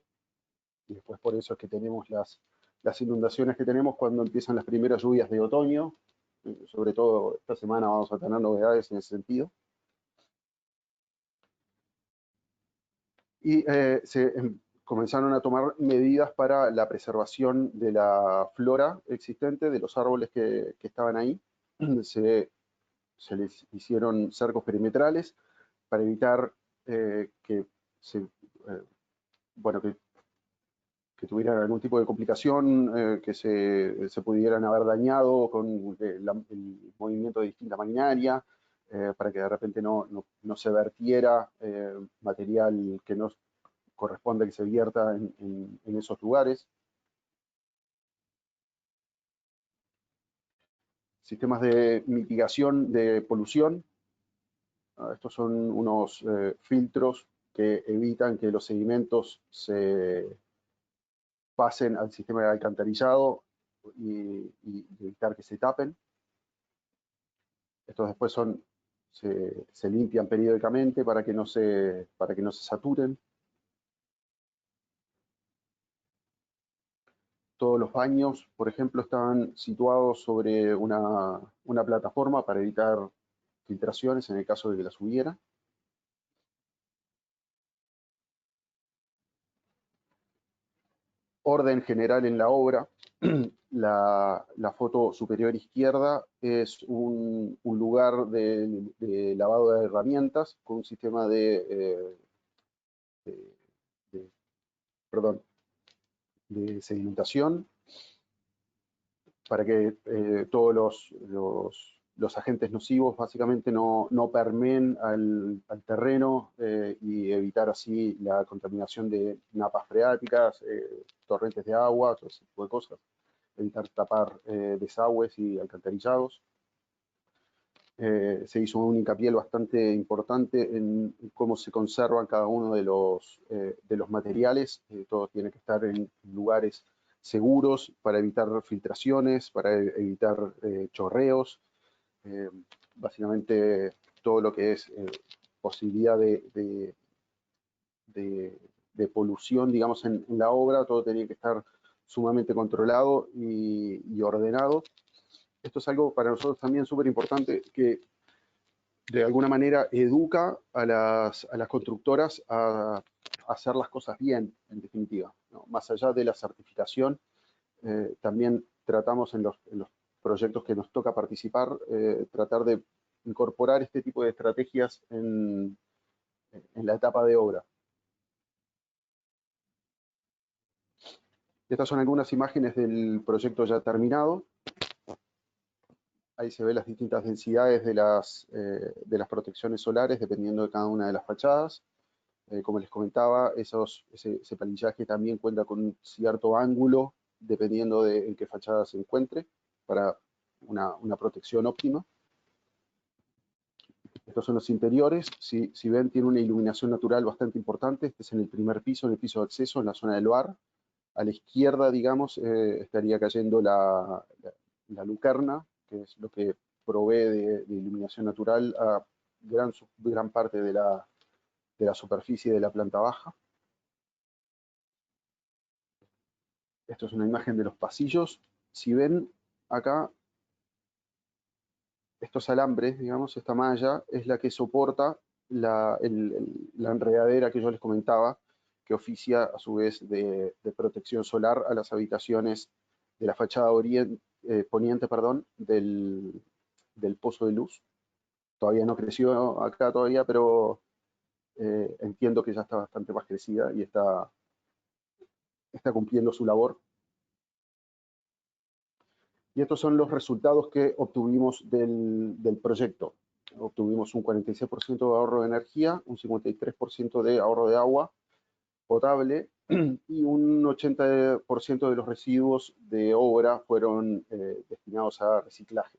Y después por eso es que tenemos las inundaciones que tenemos cuando empiezan las primeras lluvias de otoño. Sobre todo esta semana vamos a tener novedades en ese sentido. Y comenzaron a tomar medidas para la preservación de la flora existente, de los árboles que estaban ahí. Se les hicieron cercos perimetrales para evitar que tuvieran algún tipo de complicación, que se pudieran haber dañado con el movimiento de distinta maquinaria, para que de repente no se vertiera material que no corresponde que se vierta en esos lugares. Sistemas de mitigación de polución. Estos son unos filtros que evitan que los sedimentos se pasen al sistema de alcantarillado y evitar que se tapen. Estos después se limpian periódicamente para que no se saturen. Todos los baños, por ejemplo, estaban situados sobre una plataforma para evitar filtraciones en el caso de que las hubiera. Orden general en la obra. La foto superior izquierda es un lugar de lavado de herramientas con un sistema de sedimentación para que todos los agentes nocivos básicamente no permeen al terreno y evitar así la contaminación de napas freáticas, torrentes de agua, todo ese tipo de cosas. Evitar tapar desagües y alcantarillados. Se hizo un hincapié bastante importante en cómo se conservan cada uno de los materiales. Todo tiene que estar en lugares seguros para evitar filtraciones, para evitar chorreos. Básicamente todo lo que es posibilidad de polución, digamos, en la obra, todo tenía que estar sumamente controlado y ordenado. Esto es algo para nosotros también súper importante, que de alguna manera educa a las constructoras a hacer las cosas bien, en definitiva, ¿no? Más allá de la certificación, también tratamos en los proyectos que nos toca participar, tratar de incorporar este tipo de estrategias en la etapa de obra. Estas son algunas imágenes del proyecto ya terminado. Ahí se ven las distintas densidades de las protecciones solares dependiendo de cada una de las fachadas. Como les comentaba, ese palillaje también cuenta con un cierto ángulo dependiendo de en qué fachada se encuentre para una protección óptima. Estos son los interiores. Si ven, tiene una iluminación natural bastante importante. Este es en el primer piso, en el piso de acceso, en la zona del bar. A la izquierda, digamos, estaría cayendo la lucarna, que es lo que provee de iluminación natural a gran parte de la superficie de la planta baja. Esto es una imagen de los pasillos. Si ven acá, estos alambres, digamos, esta malla, es la que soporta la enredadera que yo les comentaba, que oficia a su vez de protección solar a las habitaciones de la fachada poniente del pozo de luz. Todavía no creció acá todavía, pero entiendo que ya está bastante más crecida y está cumpliendo su labor. Y estos son los resultados que obtuvimos del proyecto. Obtuvimos un 46% de ahorro de energía, un 53% de ahorro de agua potable y un 80% de los residuos de obra fueron destinados a reciclaje.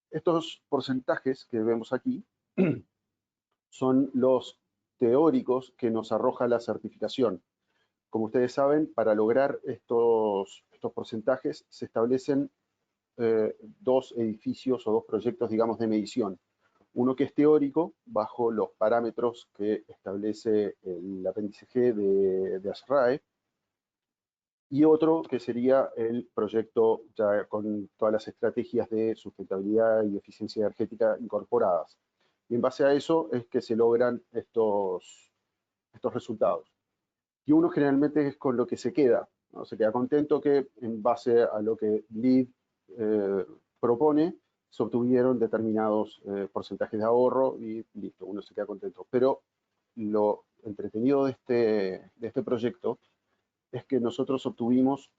Estos porcentajes que vemos aquí son los teóricos que nos arroja la certificación. Como ustedes saben, para lograr estos porcentajes se establecen dos edificios o dos proyectos, digamos, de medición. Uno que es teórico, bajo los parámetros que establece el apéndice G de ASRAE, y otro que sería el proyecto ya con todas las estrategias de sustentabilidad y eficiencia energética incorporadas. Y en base a eso es que se logran estos resultados. Y uno generalmente es con lo que se queda, ¿no? Se queda contento que en base a lo que LEED propone, se obtuvieron determinados porcentajes de ahorro y listo, uno se queda contento. Pero lo entretenido de este proyecto es que nosotros obtuvimos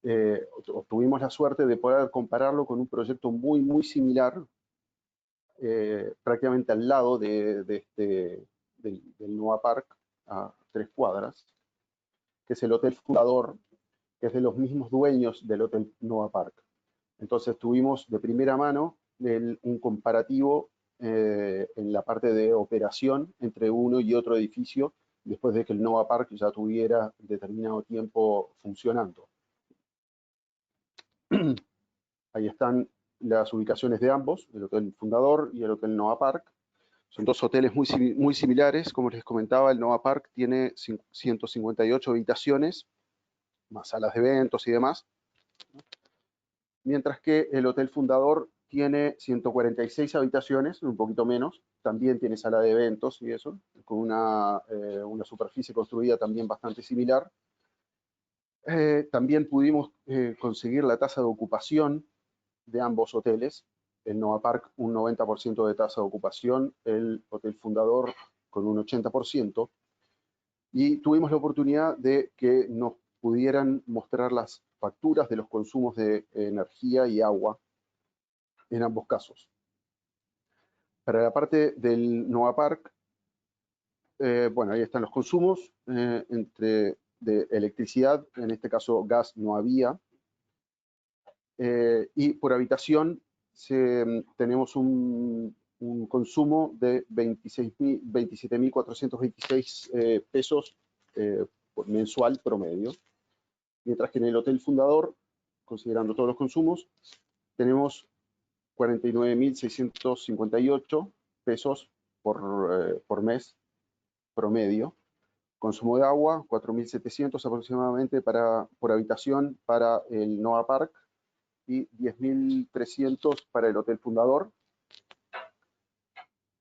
la suerte de poder compararlo con un proyecto muy, muy similar, prácticamente al lado del Noah Park, a 3 cuadras, que es el Hotel Fundador, que es de los mismos dueños del Hotel Noah Park. Entonces tuvimos de primera mano un comparativo en la parte de operación entre uno y otro edificio, después de que el Noah Park ya tuviera determinado tiempo funcionando. Ahí están las ubicaciones de ambos, el Hotel Fundador y el Hotel Noah Park. Son dos hoteles muy similares. Como les comentaba, el Noah Park tiene 158 habitaciones, más salas de eventos y demás. Mientras que el Hotel Fundador tiene 146 habitaciones, un poquito menos. También tiene sala de eventos y eso, con una superficie construida también bastante similar. También pudimos conseguir la tasa de ocupación de ambos hoteles. El Noah Park un 90% de tasa de ocupación, el Hotel Fundador con un 80%. Y tuvimos la oportunidad de que nos pudieran mostrar las facturas de los consumos de energía y agua en ambos casos. Para la parte del Noah Park, bueno, ahí están los consumos de electricidad, en este caso gas no había, y por habitación tenemos un consumo de 27.426 pesos mensual promedio, mientras que en el Hotel Fundador, considerando todos los consumos, tenemos 49.658 pesos por mes promedio. Consumo de agua, 4.700 aproximadamente por habitación para el Noah Park y 10.300 para el Hotel Fundador.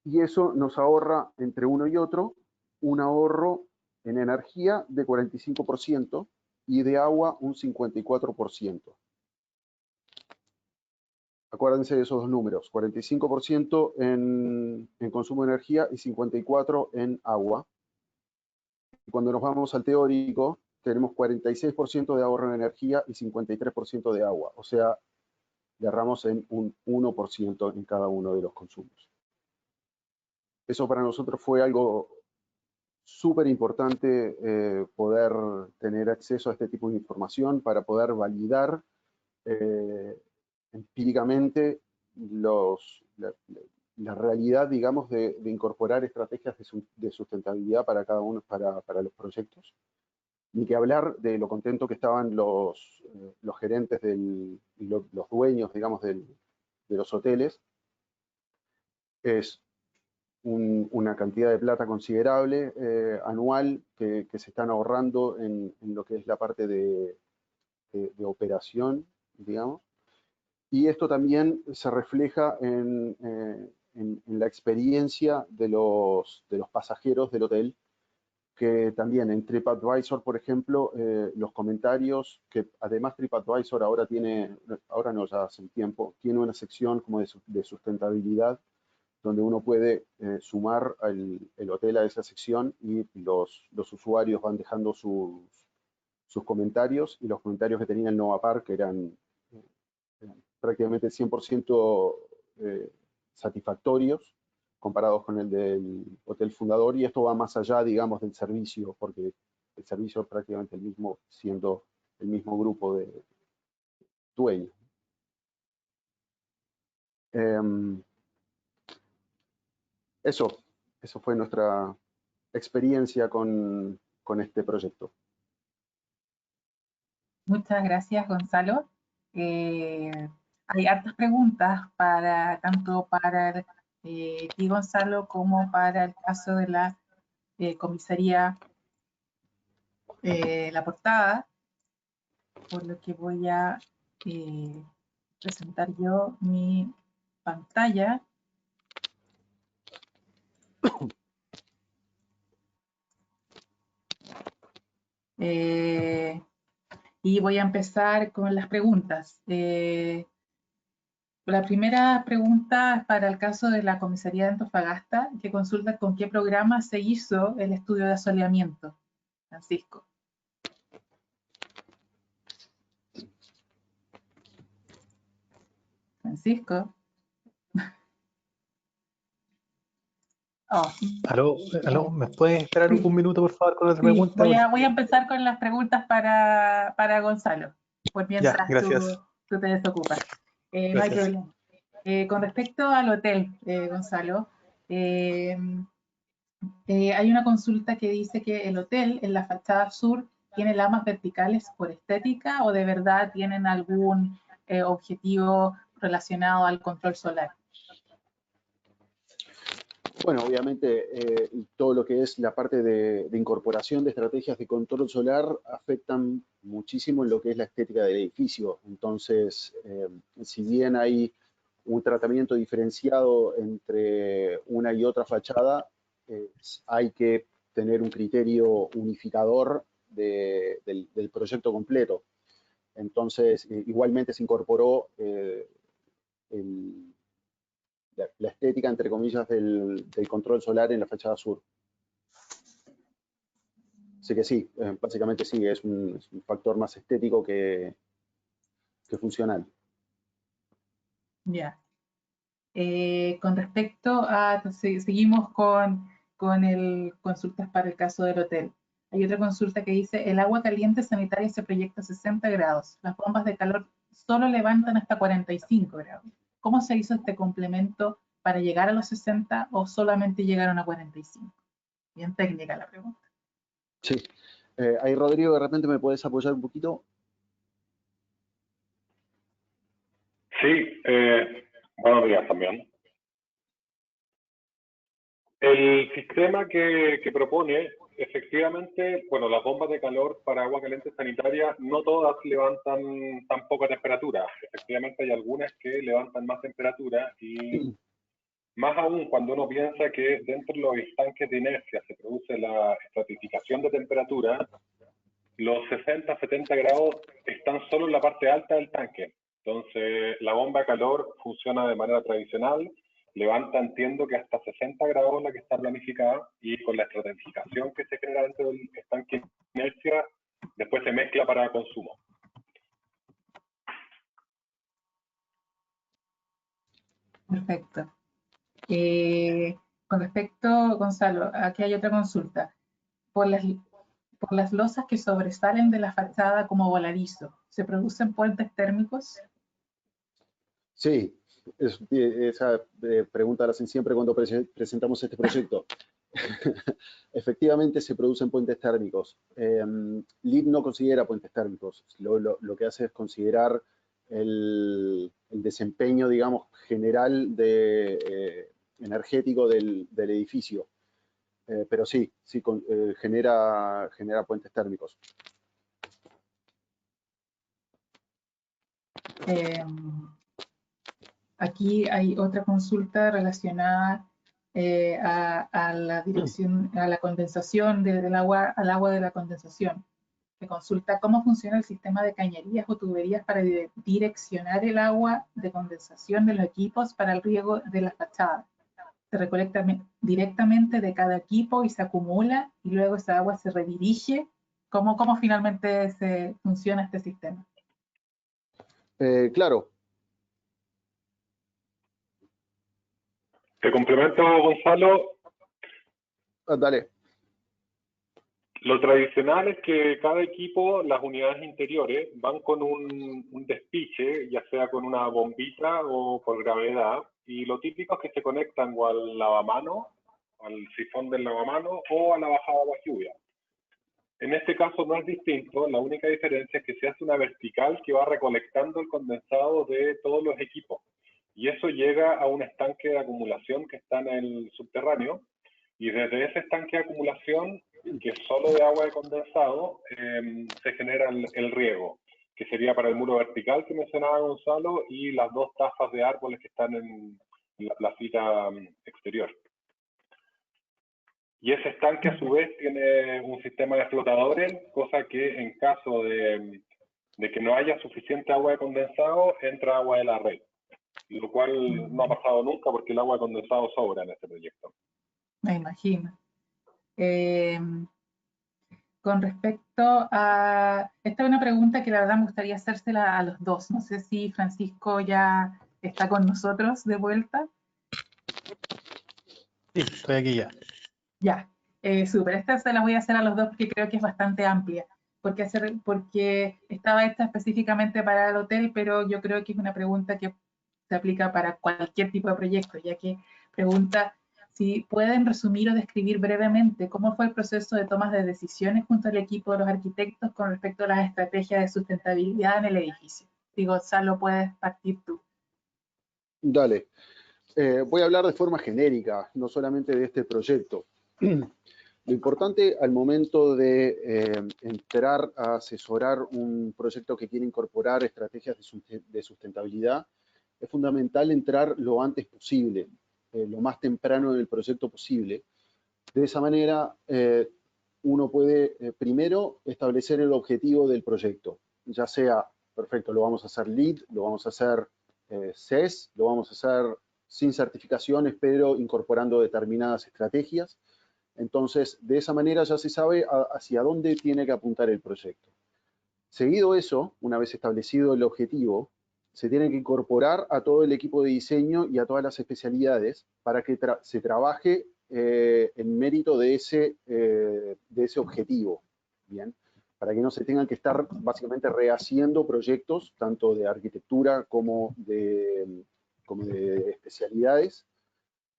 Y eso nos ahorra entre uno y otro un ahorro en energía de 45% y de agua un 54%. Acuérdense de esos dos números, 45% en consumo de energía y 54% en agua. Y cuando nos vamos al teórico, tenemos 46% de ahorro en energía y 53% de agua. O sea, le ahorramos en un 1% en cada uno de los consumos. Eso para nosotros fue algo súper importante, poder tener acceso a este tipo de información para poder validar empíricamente la realidad, digamos, de incorporar estrategias de sustentabilidad para cada uno, para los proyectos. Ni que hablar de lo contento que estaban los gerentes y los dueños, digamos, de los hoteles. Es una cantidad de plata considerable anual que se están ahorrando en lo que es la parte de operación, digamos. Y esto también se refleja en la experiencia de los pasajeros del hotel, que también en TripAdvisor, por ejemplo, los comentarios, que además TripAdvisor ahora no, ya hace un tiempo, tiene una sección como de sustentabilidad, donde uno puede sumar el hotel a esa sección y los usuarios van dejando sus comentarios, y los comentarios que tenía el Noah Park eran prácticamente 100% satisfactorios comparados con el del Hotel Fundador, y esto va más allá, digamos, del servicio, porque el servicio es prácticamente el mismo, siendo el mismo grupo de dueños. Eso, Eso fue nuestra experiencia con este proyecto. Muchas gracias, Gonzalo. Hay hartas preguntas tanto para ti, Gonzalo, como para el caso de la comisaría La Portada, por lo que voy a presentar yo mi pantalla. Y voy a empezar con las preguntas. La primera pregunta es para el caso de la comisaría de Antofagasta, que consulta con qué programa se hizo el estudio de asoleamiento. Francisco. Francisco. Oh. Aló, ¿me puedes esperar un minuto, por favor, con otra pregunta? Voy a empezar con las preguntas para Gonzalo, por mientras ya, gracias. tú te desocupas. No hay problema. Con respecto al hotel, Gonzalo, hay una consulta que dice que el hotel en la fachada sur tiene lamas verticales por estética o de verdad tienen algún objetivo relacionado al control solar. Bueno, obviamente todo lo que es la parte de incorporación de estrategias de control solar afectan muchísimo en lo que es la estética del edificio. Entonces, si bien hay un tratamiento diferenciado entre una y otra fachada, hay que tener un criterio unificador del proyecto completo. Entonces, igualmente se incorporó la estética, entre comillas, del control solar en la fachada sur. Así que sí, básicamente sí, es un factor más estético que funcional. Ya. Con respecto a, seguimos con consultas para el caso del hotel. Hay otra consulta que dice, el agua caliente sanitaria se proyecta a 60 grados. Las bombas de calor solo levantan hasta 45 grados. ¿Cómo se hizo este complemento para llegar a los 60 o solamente llegaron a 45? Bien técnica la pregunta. Sí. Ahí, Rodrigo, de repente me puedes apoyar un poquito. Sí, buenos días también. El sistema que propone, efectivamente, bueno, las bombas de calor para agua caliente sanitaria, no todas levantan tan poca temperatura. Efectivamente hay algunas que levantan más temperatura y más aún cuando uno piensa que dentro de los estanques de inercia se produce la estratificación de temperatura, los 60, 70 grados están solo en la parte alta del tanque. Entonces, la bomba de calor funciona de manera tradicional, levanta, entiendo que hasta 60 grados la que está planificada, y con la estratificación que se genera dentro del estanque de inercia, después se mezcla para consumo. Perfecto. Con respecto, Gonzalo, aquí hay otra consulta. Por las losas que sobresalen de la fachada como voladizo, ¿se producen puentes térmicos? Sí, esa pregunta la hacen siempre cuando presentamos este proyecto. Efectivamente se producen puentes térmicos. LEED no considera puentes térmicos. Lo que hace es considerar el desempeño, digamos, general energético del edificio. Pero sí, genera puentes térmicos. Aquí hay otra consulta relacionada a la dirección, a la condensación del agua, al agua de la condensación. Se consulta cómo funciona el sistema de cañerías o tuberías para direccionar el agua de condensación de los equipos para el riego de las fachadas. Se recolecta directamente de cada equipo y se acumula y luego esa agua se redirige. ¿Cómo finalmente funciona este sistema? Claro. Te complemento, Gonzalo. Dale. Lo tradicional es que cada equipo, las unidades interiores, van con un despiche, ya sea con una bombita o por gravedad, y lo típico es que se conectan o al lavamanos al sifón del lavamanos o a la bajada de agua lluvia. En este caso no es distinto, la única diferencia es que se hace una vertical que va recolectando el condensado de todos los equipos. Y eso llega a un estanque de acumulación que está en el subterráneo, y desde ese estanque de acumulación, que es solo de agua de condensado, se genera el riego, que sería para el muro vertical que mencionaba Gonzalo, y las dos tafas de árboles que están en la placita exterior. Y ese estanque a su vez tiene un sistema de flotadores, cosa que en caso de que no haya suficiente agua de condensado, entra agua de la red. Lo cual no ha pasado nunca porque el agua de condensado sobra en este proyecto. Me imagino. Con respecto a... Esta es una pregunta que la verdad me gustaría hacérsela a los dos. No sé si Francisco ya está con nosotros de vuelta. Sí, estoy aquí ya. Ya, súper. Esta se la voy a hacer a los dos porque creo que es bastante amplia. Porque estaba hecha específicamente para el hotel, pero yo creo que es una pregunta que se aplica para cualquier tipo de proyecto, ya que pregunta si pueden resumir o describir brevemente cómo fue el proceso de tomas de decisiones junto al equipo de los arquitectos con respecto a las estrategias de sustentabilidad en el edificio. Si Gonzalo, puedes partir tú. Dale. Voy a hablar de forma genérica, no solamente de este proyecto. Lo importante al momento de entrar a asesorar un proyecto que quiere incorporar estrategias de sustentabilidad, es fundamental entrar lo antes posible, lo más temprano en el proyecto posible. De esa manera, uno puede primero establecer el objetivo del proyecto, ya sea, perfecto, lo vamos a hacer LEED, lo vamos a hacer CES, lo vamos a hacer sin certificaciones, pero incorporando determinadas estrategias. Entonces, de esa manera ya se sabe hacia dónde tiene que apuntar el proyecto. Seguido eso, una vez establecido el objetivo, se tiene que incorporar a todo el equipo de diseño y a todas las especialidades para que se trabaje en mérito de ese objetivo, ¿bien? Para que no se tengan que estar básicamente rehaciendo proyectos, tanto de arquitectura como de especialidades,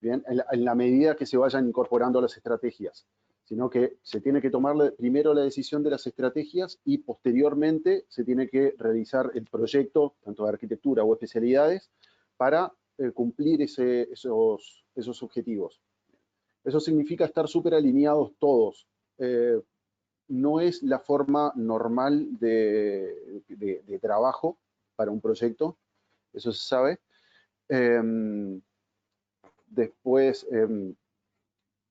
¿bien? En la medida que se vayan incorporando las estrategias, sino que se tiene que tomar primero la decisión de las estrategias y posteriormente se tiene que realizar el proyecto, tanto de arquitectura o especialidades, para cumplir esos objetivos. Eso significa estar súper alineados todos. No es la forma normal de trabajo para un proyecto, eso se sabe. Después,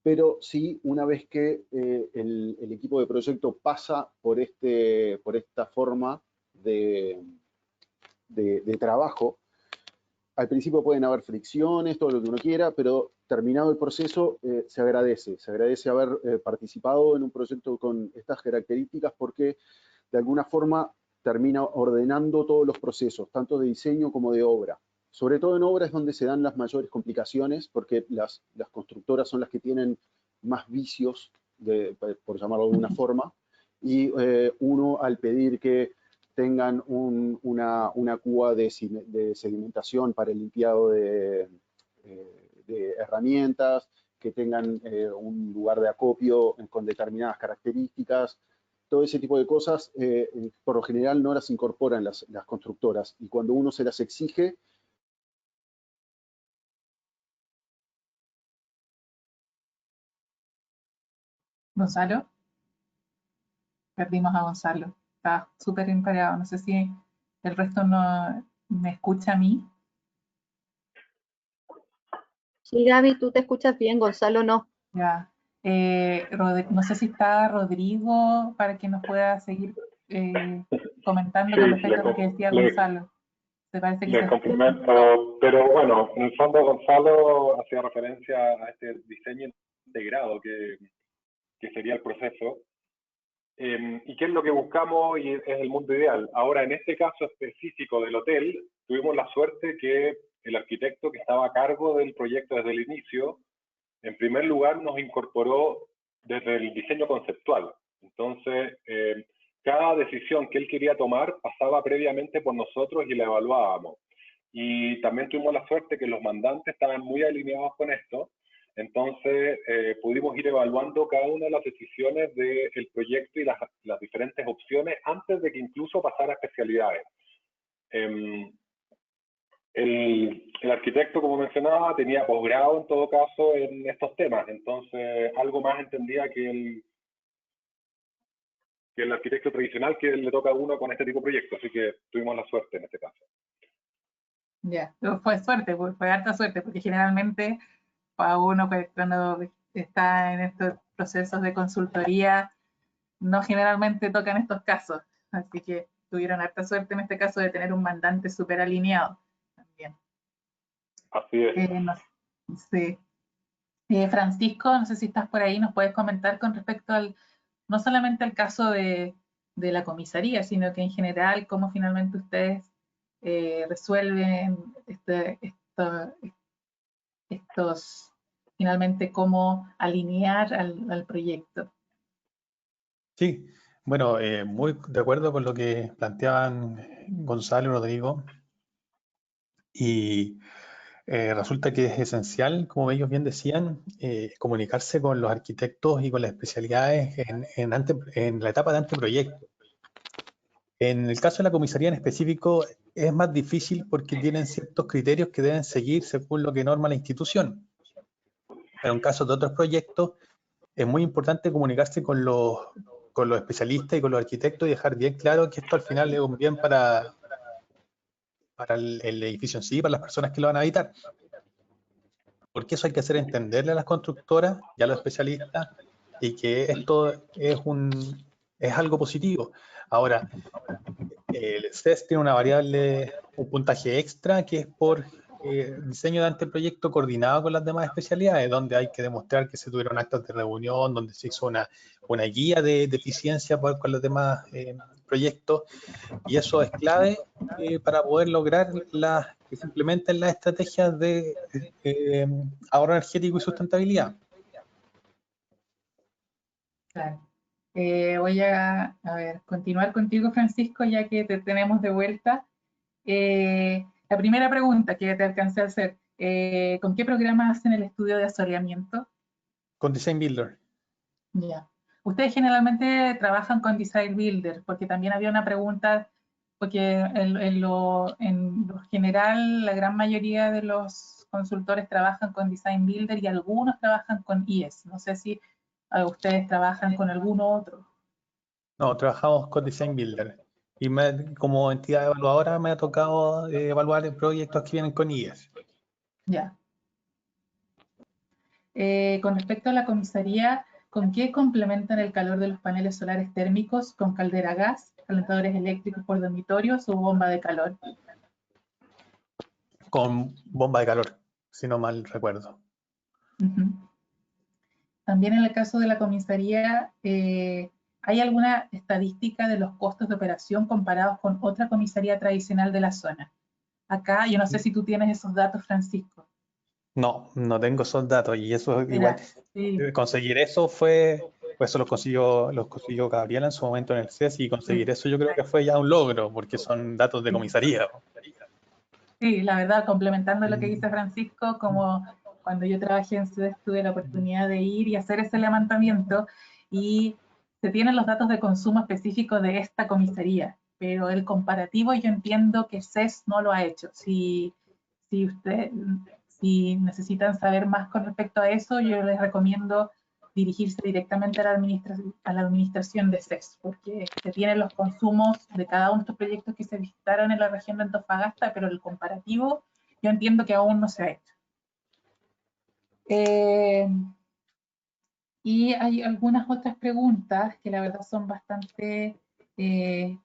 pero sí, una vez que el equipo de proyecto pasa por esta forma de trabajo, al principio pueden haber fricciones, todo lo que uno quiera, pero terminado el proceso se agradece haber participado en un proyecto con estas características porque de alguna forma termina ordenando todos los procesos, tanto de diseño como de obra. Sobre todo en obra es donde se dan las mayores complicaciones, porque las constructoras son las que tienen más vicios, por llamarlo de alguna forma, y uno al pedir que tengan una cuba de sedimentación para el limpiado de herramientas, que tengan un lugar de acopio con determinadas características, todo ese tipo de cosas, por lo general no las incorporan las constructoras, y cuando uno se las exige, Gonzalo, perdimos a Gonzalo. Está súper empareado. No sé si el resto no me escucha a mí. Sí, Gaby, tú te escuchas bien, Gonzalo no. Ya. No sé si está Rodrigo para que nos pueda seguir comentando con respecto a lo que decía Gonzalo. ¿Te parece que les complemento, pero bueno, en el fondo Gonzalo hacía referencia a este diseño integrado que sería el proceso. ¿Y qué es lo que buscamos y es el mundo ideal? Ahora, en este caso específico del hotel, tuvimos la suerte que el arquitecto que estaba a cargo del proyecto desde el inicio, en primer lugar nos incorporó desde el diseño conceptual. Entonces, cada decisión que él quería tomar pasaba previamente por nosotros y la evaluábamos. Y también tuvimos la suerte que los mandantes estaban muy alineados con esto, Entonces, pudimos ir evaluando cada una de las decisiones del proyecto y las diferentes opciones antes de que incluso pasara a especialidades. El arquitecto, como mencionaba, tenía posgrado en todo caso en estos temas, entonces algo más entendía que el arquitecto tradicional que le toca a uno con este tipo de proyectos, así que tuvimos la suerte en este caso. Ya, fue suerte, fue harta suerte, porque generalmente para uno cuando está en estos procesos de consultoría, no generalmente tocan estos casos, así que tuvieron harta suerte en este caso de tener un mandante súper alineado también. Así es. No sé. Francisco, no sé si estás por ahí, nos puedes comentar con respecto al, no solamente al caso de la comisaría, sino que en general, cómo finalmente ustedes resuelven estos, finalmente, cómo alinear al proyecto. Sí, bueno, muy de acuerdo con lo que planteaban Gonzalo y Rodrigo. Y resulta que es esencial, como ellos bien decían, comunicarse con los arquitectos y con las especialidades en la etapa de anteproyecto. En el caso de la comisaría en específico es más difícil porque tienen ciertos criterios que deben seguir según lo que norma la institución. Pero en caso de otros proyectos es muy importante comunicarse con los especialistas y con los arquitectos y dejar bien claro que esto al final es un bien para el edificio en sí, para las personas que lo van a habitar. Porque eso hay que hacer entenderle a las constructoras y a los especialistas y que esto es algo positivo. Ahora, el CES tiene una variable, un puntaje extra que es por diseño de anteproyecto coordinado con las demás especialidades, donde hay que demostrar que se tuvieron actos de reunión, donde se hizo una guía de eficiencia con los demás proyectos, y eso es clave para poder lograr que se implementen las estrategias de ahorro energético y sustentabilidad. Claro. Voy a ver, continuar contigo, Francisco, ya que te tenemos de vuelta. La primera pregunta que te alcancé a hacer, ¿con qué programa hacen el estudio de asoleamiento? Con Design Builder. Ya. Ustedes generalmente trabajan con Design Builder, porque también había una pregunta, porque en lo general la gran mayoría de los consultores trabajan con Design Builder y algunos trabajan con IES. No sé si ustedes trabajan con alguno otro. No, trabajamos con Design Builder. Y como entidad evaluadora me ha tocado evaluar proyectos que vienen con IES. Ya. Con respecto a la comisaría, ¿con qué complementan el calor de los paneles solares térmicos? ¿Con caldera a gas, calentadores eléctricos por dormitorios o bomba de calor? Con bomba de calor, si no mal recuerdo. También en el caso de la comisaría, ¿hay alguna estadística de los costos de operación comparados con otra comisaría tradicional de la zona? Acá, yo no sé si tú tienes esos datos, Francisco. No, no tengo esos datos y eso Mira, igual, sí. conseguir eso eso los consiguió Gabriela en su momento en el CES y conseguir eso yo creo que fue ya un logro porque son datos de comisaría. Sí, la verdad, complementando lo que dice Francisco, como cuando yo trabajé en CEDES tuve la oportunidad de ir y hacer ese levantamiento y se tienen los datos de consumo específicos de esta comisaría, pero el comparativo yo entiendo que CES no lo ha hecho. Si necesitan saber más con respecto a eso, yo les recomiendo dirigirse directamente a la administración de CES, porque se tienen los consumos de cada uno de estos proyectos que se visitaron en la región de Antofagasta, pero el comparativo yo entiendo que aún no se ha hecho. Y hay algunas otras preguntas que la verdad son bastante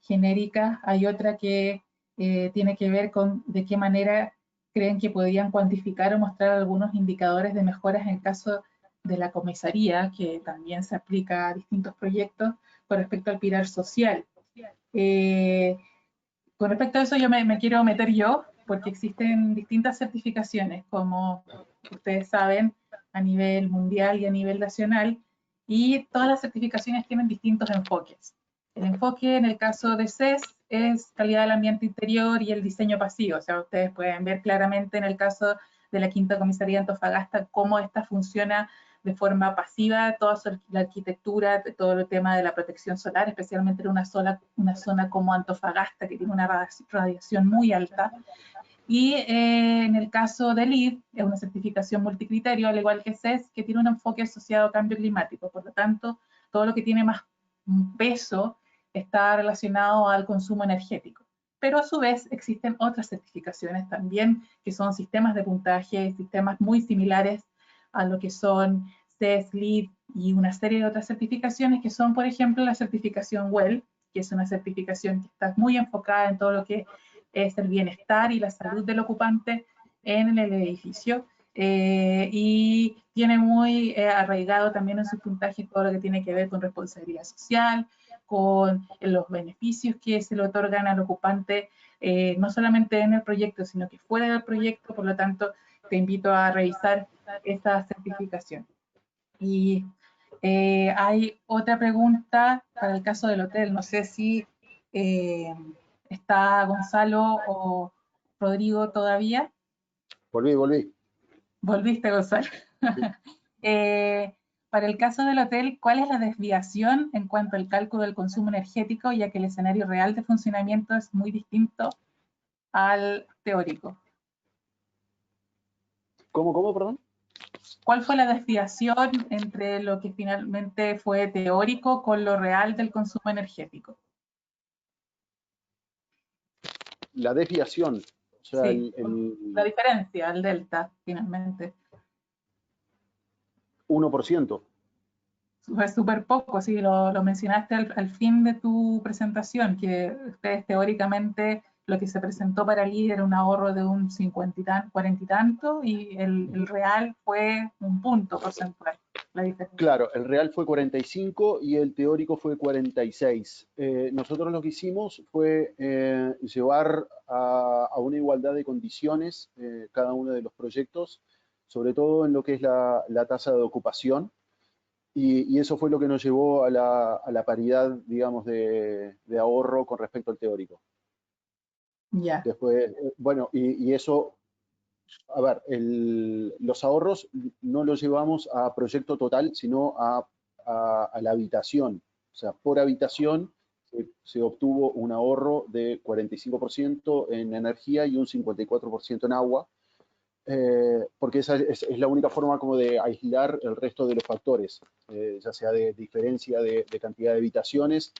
genéricas. Hay otra que tiene que ver con de qué manera creen que podrían cuantificar o mostrar algunos indicadores de mejoras en caso de la comisaría, que también se aplica a distintos proyectos, con respecto al pilar social. Con respecto a eso yo me quiero meter yo, porque existen distintas certificaciones, como ustedes saben, a nivel mundial y a nivel nacional, y todas las certificaciones tienen distintos enfoques. El enfoque en el caso de CES es calidad del ambiente interior y el diseño pasivo, o sea, ustedes pueden ver claramente en el caso de la Quinta Comisaría de Antofagasta, cómo esta funciona de forma pasiva, toda la arquitectura, todo el tema de la protección solar, especialmente en una zona como Antofagasta, que tiene una radiación muy alta. Y en el caso del LEED, es una certificación multicriterio, al igual que CES, que tiene un enfoque asociado a cambio climático. Por lo tanto, todo lo que tiene más peso está relacionado al consumo energético. Pero a su vez existen otras certificaciones también, que son sistemas de puntaje, sistemas muy similares a lo que son CES, LEED y una serie de otras certificaciones, que son, por ejemplo, la certificación WELL, que es una certificación que está muy enfocada en todo lo que es el bienestar y la salud del ocupante en el edificio, y tiene muy arraigado también en sus puntajes todo lo que tiene que ver con responsabilidad social, con los beneficios que se le otorgan al ocupante, no solamente en el proyecto, sino que fuera del proyecto. Por lo tanto, te invito a revisar esta certificación. Y hay otra pregunta para el caso del hotel. No sé si está Gonzalo o Rodrigo todavía. Volví. Volviste, Gonzalo. Para el caso del hotel, ¿cuál es la desviación en cuanto al cálculo del consumo energético, ya que el escenario real de funcionamiento es muy distinto al teórico? ¿Cómo, perdón? ¿Cuál fue la desviación entre lo que finalmente fue teórico con lo real del consumo energético? La desviación, o sea, Sí, la diferencia, el delta, finalmente. 1%. Fue súper poco, sí, lo mencionaste al fin de tu presentación, que ustedes teóricamente lo que se presentó para LEED era un ahorro de un 50 y 40 y tanto, y el real fue un punto porcentual, la diferencia. Claro, el real fue 45 y el teórico fue 46. Nosotros lo que hicimos fue llevar a una igualdad de condiciones cada uno de los proyectos, sobre todo en lo que es la tasa de ocupación, y eso fue lo que nos llevó a la paridad, digamos, de ahorro con respecto al teórico. Ya. Después, bueno, y eso, a ver, los ahorros no los llevamos a proyecto total, sino a la habitación. O sea, por habitación se obtuvo un ahorro de 45% en energía y un 54% en agua, porque esa es la única forma como de aislar el resto de los factores, ya sea de diferencia de cantidad de habitaciones.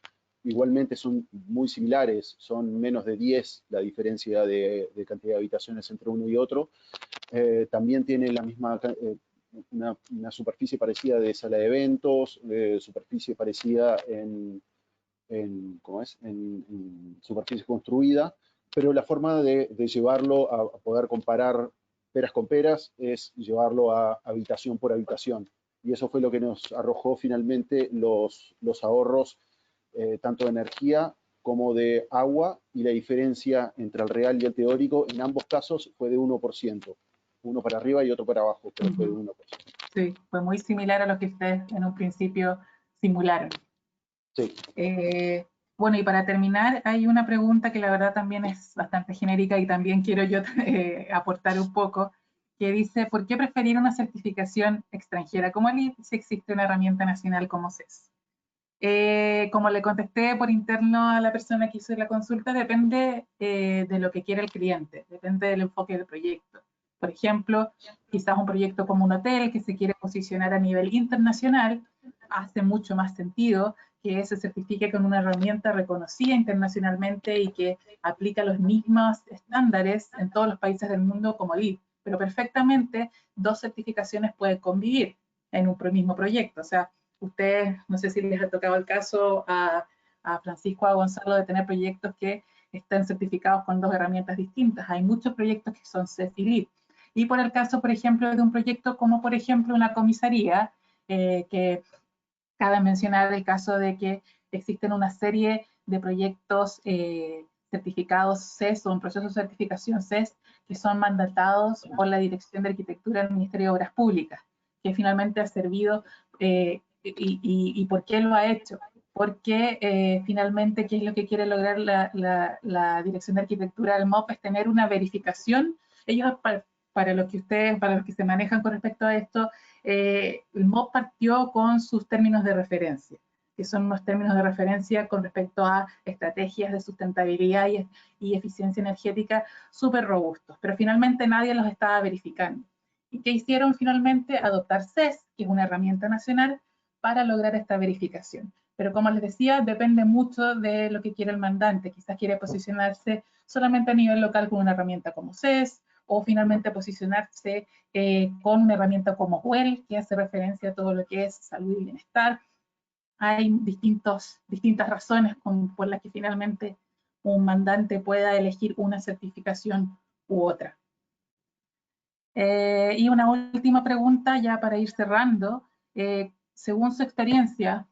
Igualmente son muy similares, son menos de 10 la diferencia de cantidad de habitaciones entre uno y otro. También tiene la misma, una superficie parecida de sala de eventos, superficie parecida ¿cómo es? En superficie construida, pero la forma de llevarlo a poder comparar peras con peras es llevarlo a habitación por habitación. Y eso fue lo que nos arrojó finalmente los ahorros, tanto de energía como de agua, y la diferencia entre el real y el teórico en ambos casos fue de 1%. Uno para arriba y otro para abajo, pero fue de 1%. Sí, fue muy similar a lo que ustedes en un principio simularon. Sí. Bueno, y para terminar, hay una pregunta que la verdad también es bastante genérica y también quiero yo aportar un poco, que dice, ¿por qué preferir una certificación extranjera como LEED si existe una herramienta nacional como CES? Como le contesté por interno a la persona que hizo la consulta, depende de lo que quiere el cliente, depende del enfoque del proyecto. Por ejemplo, quizás un proyecto como un hotel que se quiere posicionar a nivel internacional, hace mucho más sentido que se certifique con una herramienta reconocida internacionalmente y que aplica los mismos estándares en todos los países del mundo como LEED. Pero perfectamente dos certificaciones pueden convivir en un mismo proyecto. O sea, ustedes, no sé si les ha tocado el caso a Francisco, a Gonzalo, de tener proyectos que están certificados con dos herramientas distintas. Hay muchos proyectos que son CES y LEED. Y por el caso, por ejemplo, de un proyecto como, por ejemplo, una comisaría, que cabe mencionar el caso de que existen una serie de proyectos certificados CES o un proceso de certificación CES que son mandatados por la Dirección de Arquitectura del Ministerio de Obras Públicas, que finalmente ha servido, y ¿por qué lo ha hecho? Porque finalmente, ¿qué es lo que quiere lograr la Dirección de Arquitectura del MOP? Es tener una verificación. Ellos para los que se manejan con respecto a esto, el MOP partió con sus términos de referencia, que son unos términos de referencia con respecto a estrategias de sustentabilidad y eficiencia energética súper robustos, pero finalmente nadie los estaba verificando. ¿Y qué hicieron finalmente? Adoptar CES, que es una herramienta nacional, para lograr esta verificación. Pero como les decía, depende mucho de lo que quiere el mandante. Quizás quiere posicionarse solamente a nivel local con una herramienta como CES, o finalmente posicionarse con una herramienta como WELL, que hace referencia a todo lo que es salud y bienestar. Hay distintas razones por las que finalmente un mandante pueda elegir una certificación u otra. Y una última pregunta ya para ir cerrando. Según su experiencia,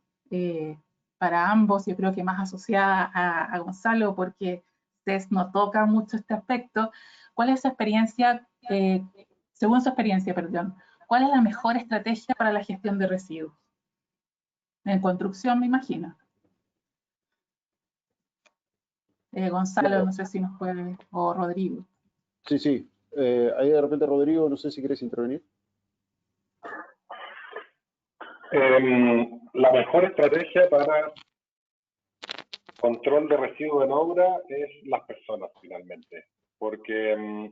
para ambos, yo creo que más asociada a Gonzalo, porque CES no toca mucho este aspecto, ¿cuál es su experiencia, según su experiencia, perdón, cuál es la mejor estrategia para la gestión de residuos? En construcción, me imagino. Gonzalo, no sé si nos puede, o Rodrigo. Sí, sí. Ahí de repente, Rodrigo, no sé si quieres intervenir. La mejor estrategia para control de residuos en obra es las personas, finalmente. Porque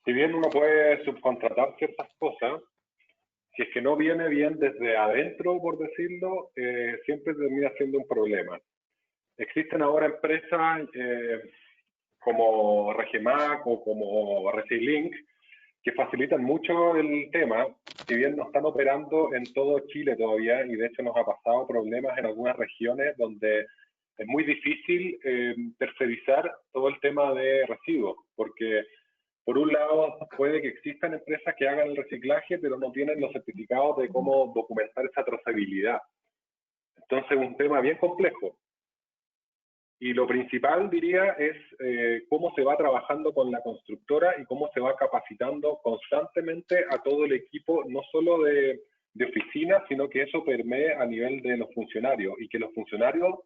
si bien uno puede subcontratar ciertas cosas, si es que no viene bien desde adentro, por decirlo, siempre termina siendo un problema. Existen ahora empresas como Regemac o como Recilink que facilitan mucho el tema, si bien no están operando en todo Chile todavía, y de hecho nos ha pasado problemas en algunas regiones donde es muy difícil tercerizar todo el tema de residuos, porque por un lado puede que existan empresas que hagan el reciclaje, pero no tienen los certificados de cómo documentar esa trazabilidad. Entonces es un tema bien complejo. Y lo principal, diría, es cómo se va trabajando con la constructora y cómo se va capacitando constantemente a todo el equipo, no solo de oficina, sino que eso permee a nivel de los funcionarios y que los funcionarios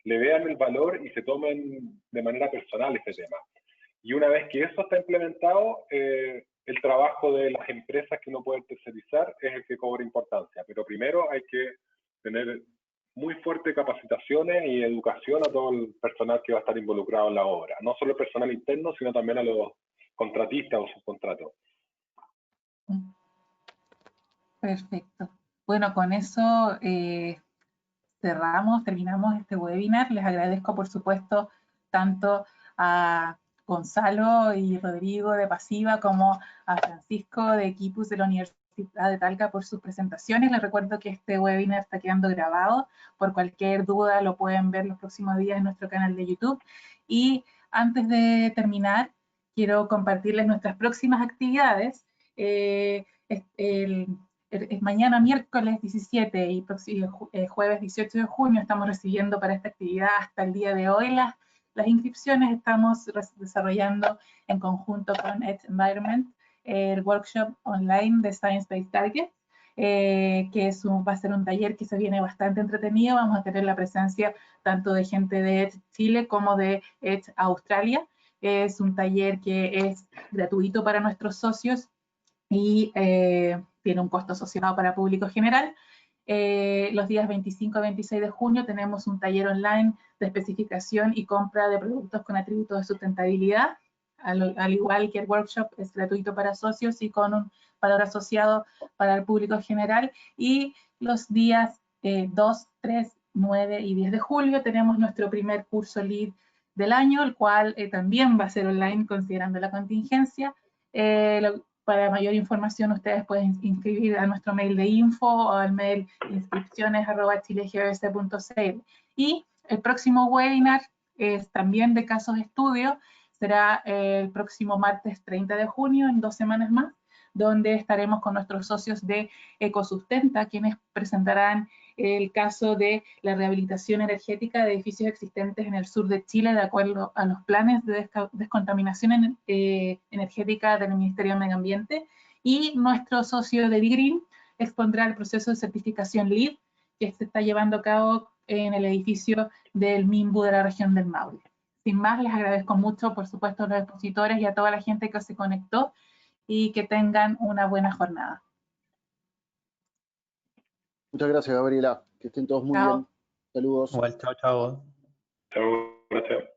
le vean el valor y se tomen de manera personal este tema. Y una vez que eso está implementado, el trabajo de las empresas que uno puede tercerizar es el que cobra importancia. Pero primero hay que tener muy fuertes capacitaciones y educación a todo el personal que va a estar involucrado en la obra. No solo el personal interno, sino también a los contratistas o subcontratos. Perfecto. Bueno, con eso terminamos este webinar. Les agradezco, por supuesto, tanto a Gonzalo y Rodrigo de Pasiva como a Francisco de Equipus de la Universidad de Talca por sus presentaciones. Les recuerdo que este webinar está quedando grabado. Por cualquier duda lo pueden ver los próximos días en nuestro canal de YouTube. Y antes de terminar, quiero compartirles nuestras próximas actividades. Mañana miércoles 17 y jueves 18 de junio estamos recibiendo para esta actividad hasta el día de hoy las inscripciones. Estamos desarrollando en conjunto con Edge Environment el workshop online de Science Based Targets, que va a ser un taller que se viene bastante entretenido. Vamos a tener la presencia tanto de gente de Edge Chile como de Edge Australia. Es un taller que es gratuito para nuestros socios y tiene un costo asociado para público general. Los días 25 a 26 de junio tenemos un taller online de especificación y compra de productos con atributos de sustentabilidad. Al igual que el workshop es gratuito para socios y con un valor asociado para el público general. Y los días 2, 3, 9 y 10 de julio tenemos nuestro primer curso LEED del año, el cual también va a ser online considerando la contingencia. Para mayor información ustedes pueden inscribir a nuestro mail de info o al mail inscripciones@chilegrs.cl. Y el próximo webinar es también de casos de estudio, será el próximo martes 30 de junio, en 2 semanas más, donde estaremos con nuestros socios de Ecosustenta, quienes presentarán el caso de la rehabilitación energética de edificios existentes en el sur de Chile de acuerdo a los planes de descontaminación energética del Ministerio de Medio Ambiente. Y nuestro socio de Green expondrá el proceso de certificación LEED que se está llevando a cabo en el edificio del MIMBU de la región del Maule. Sin más, les agradezco mucho, por supuesto, a los expositores y a toda la gente que se conectó. y que tengan una buena jornada. Muchas gracias, Gabriela. Que estén todos muy Chao. bien. Saludos. Igual, chao, chao. Chao, gracias.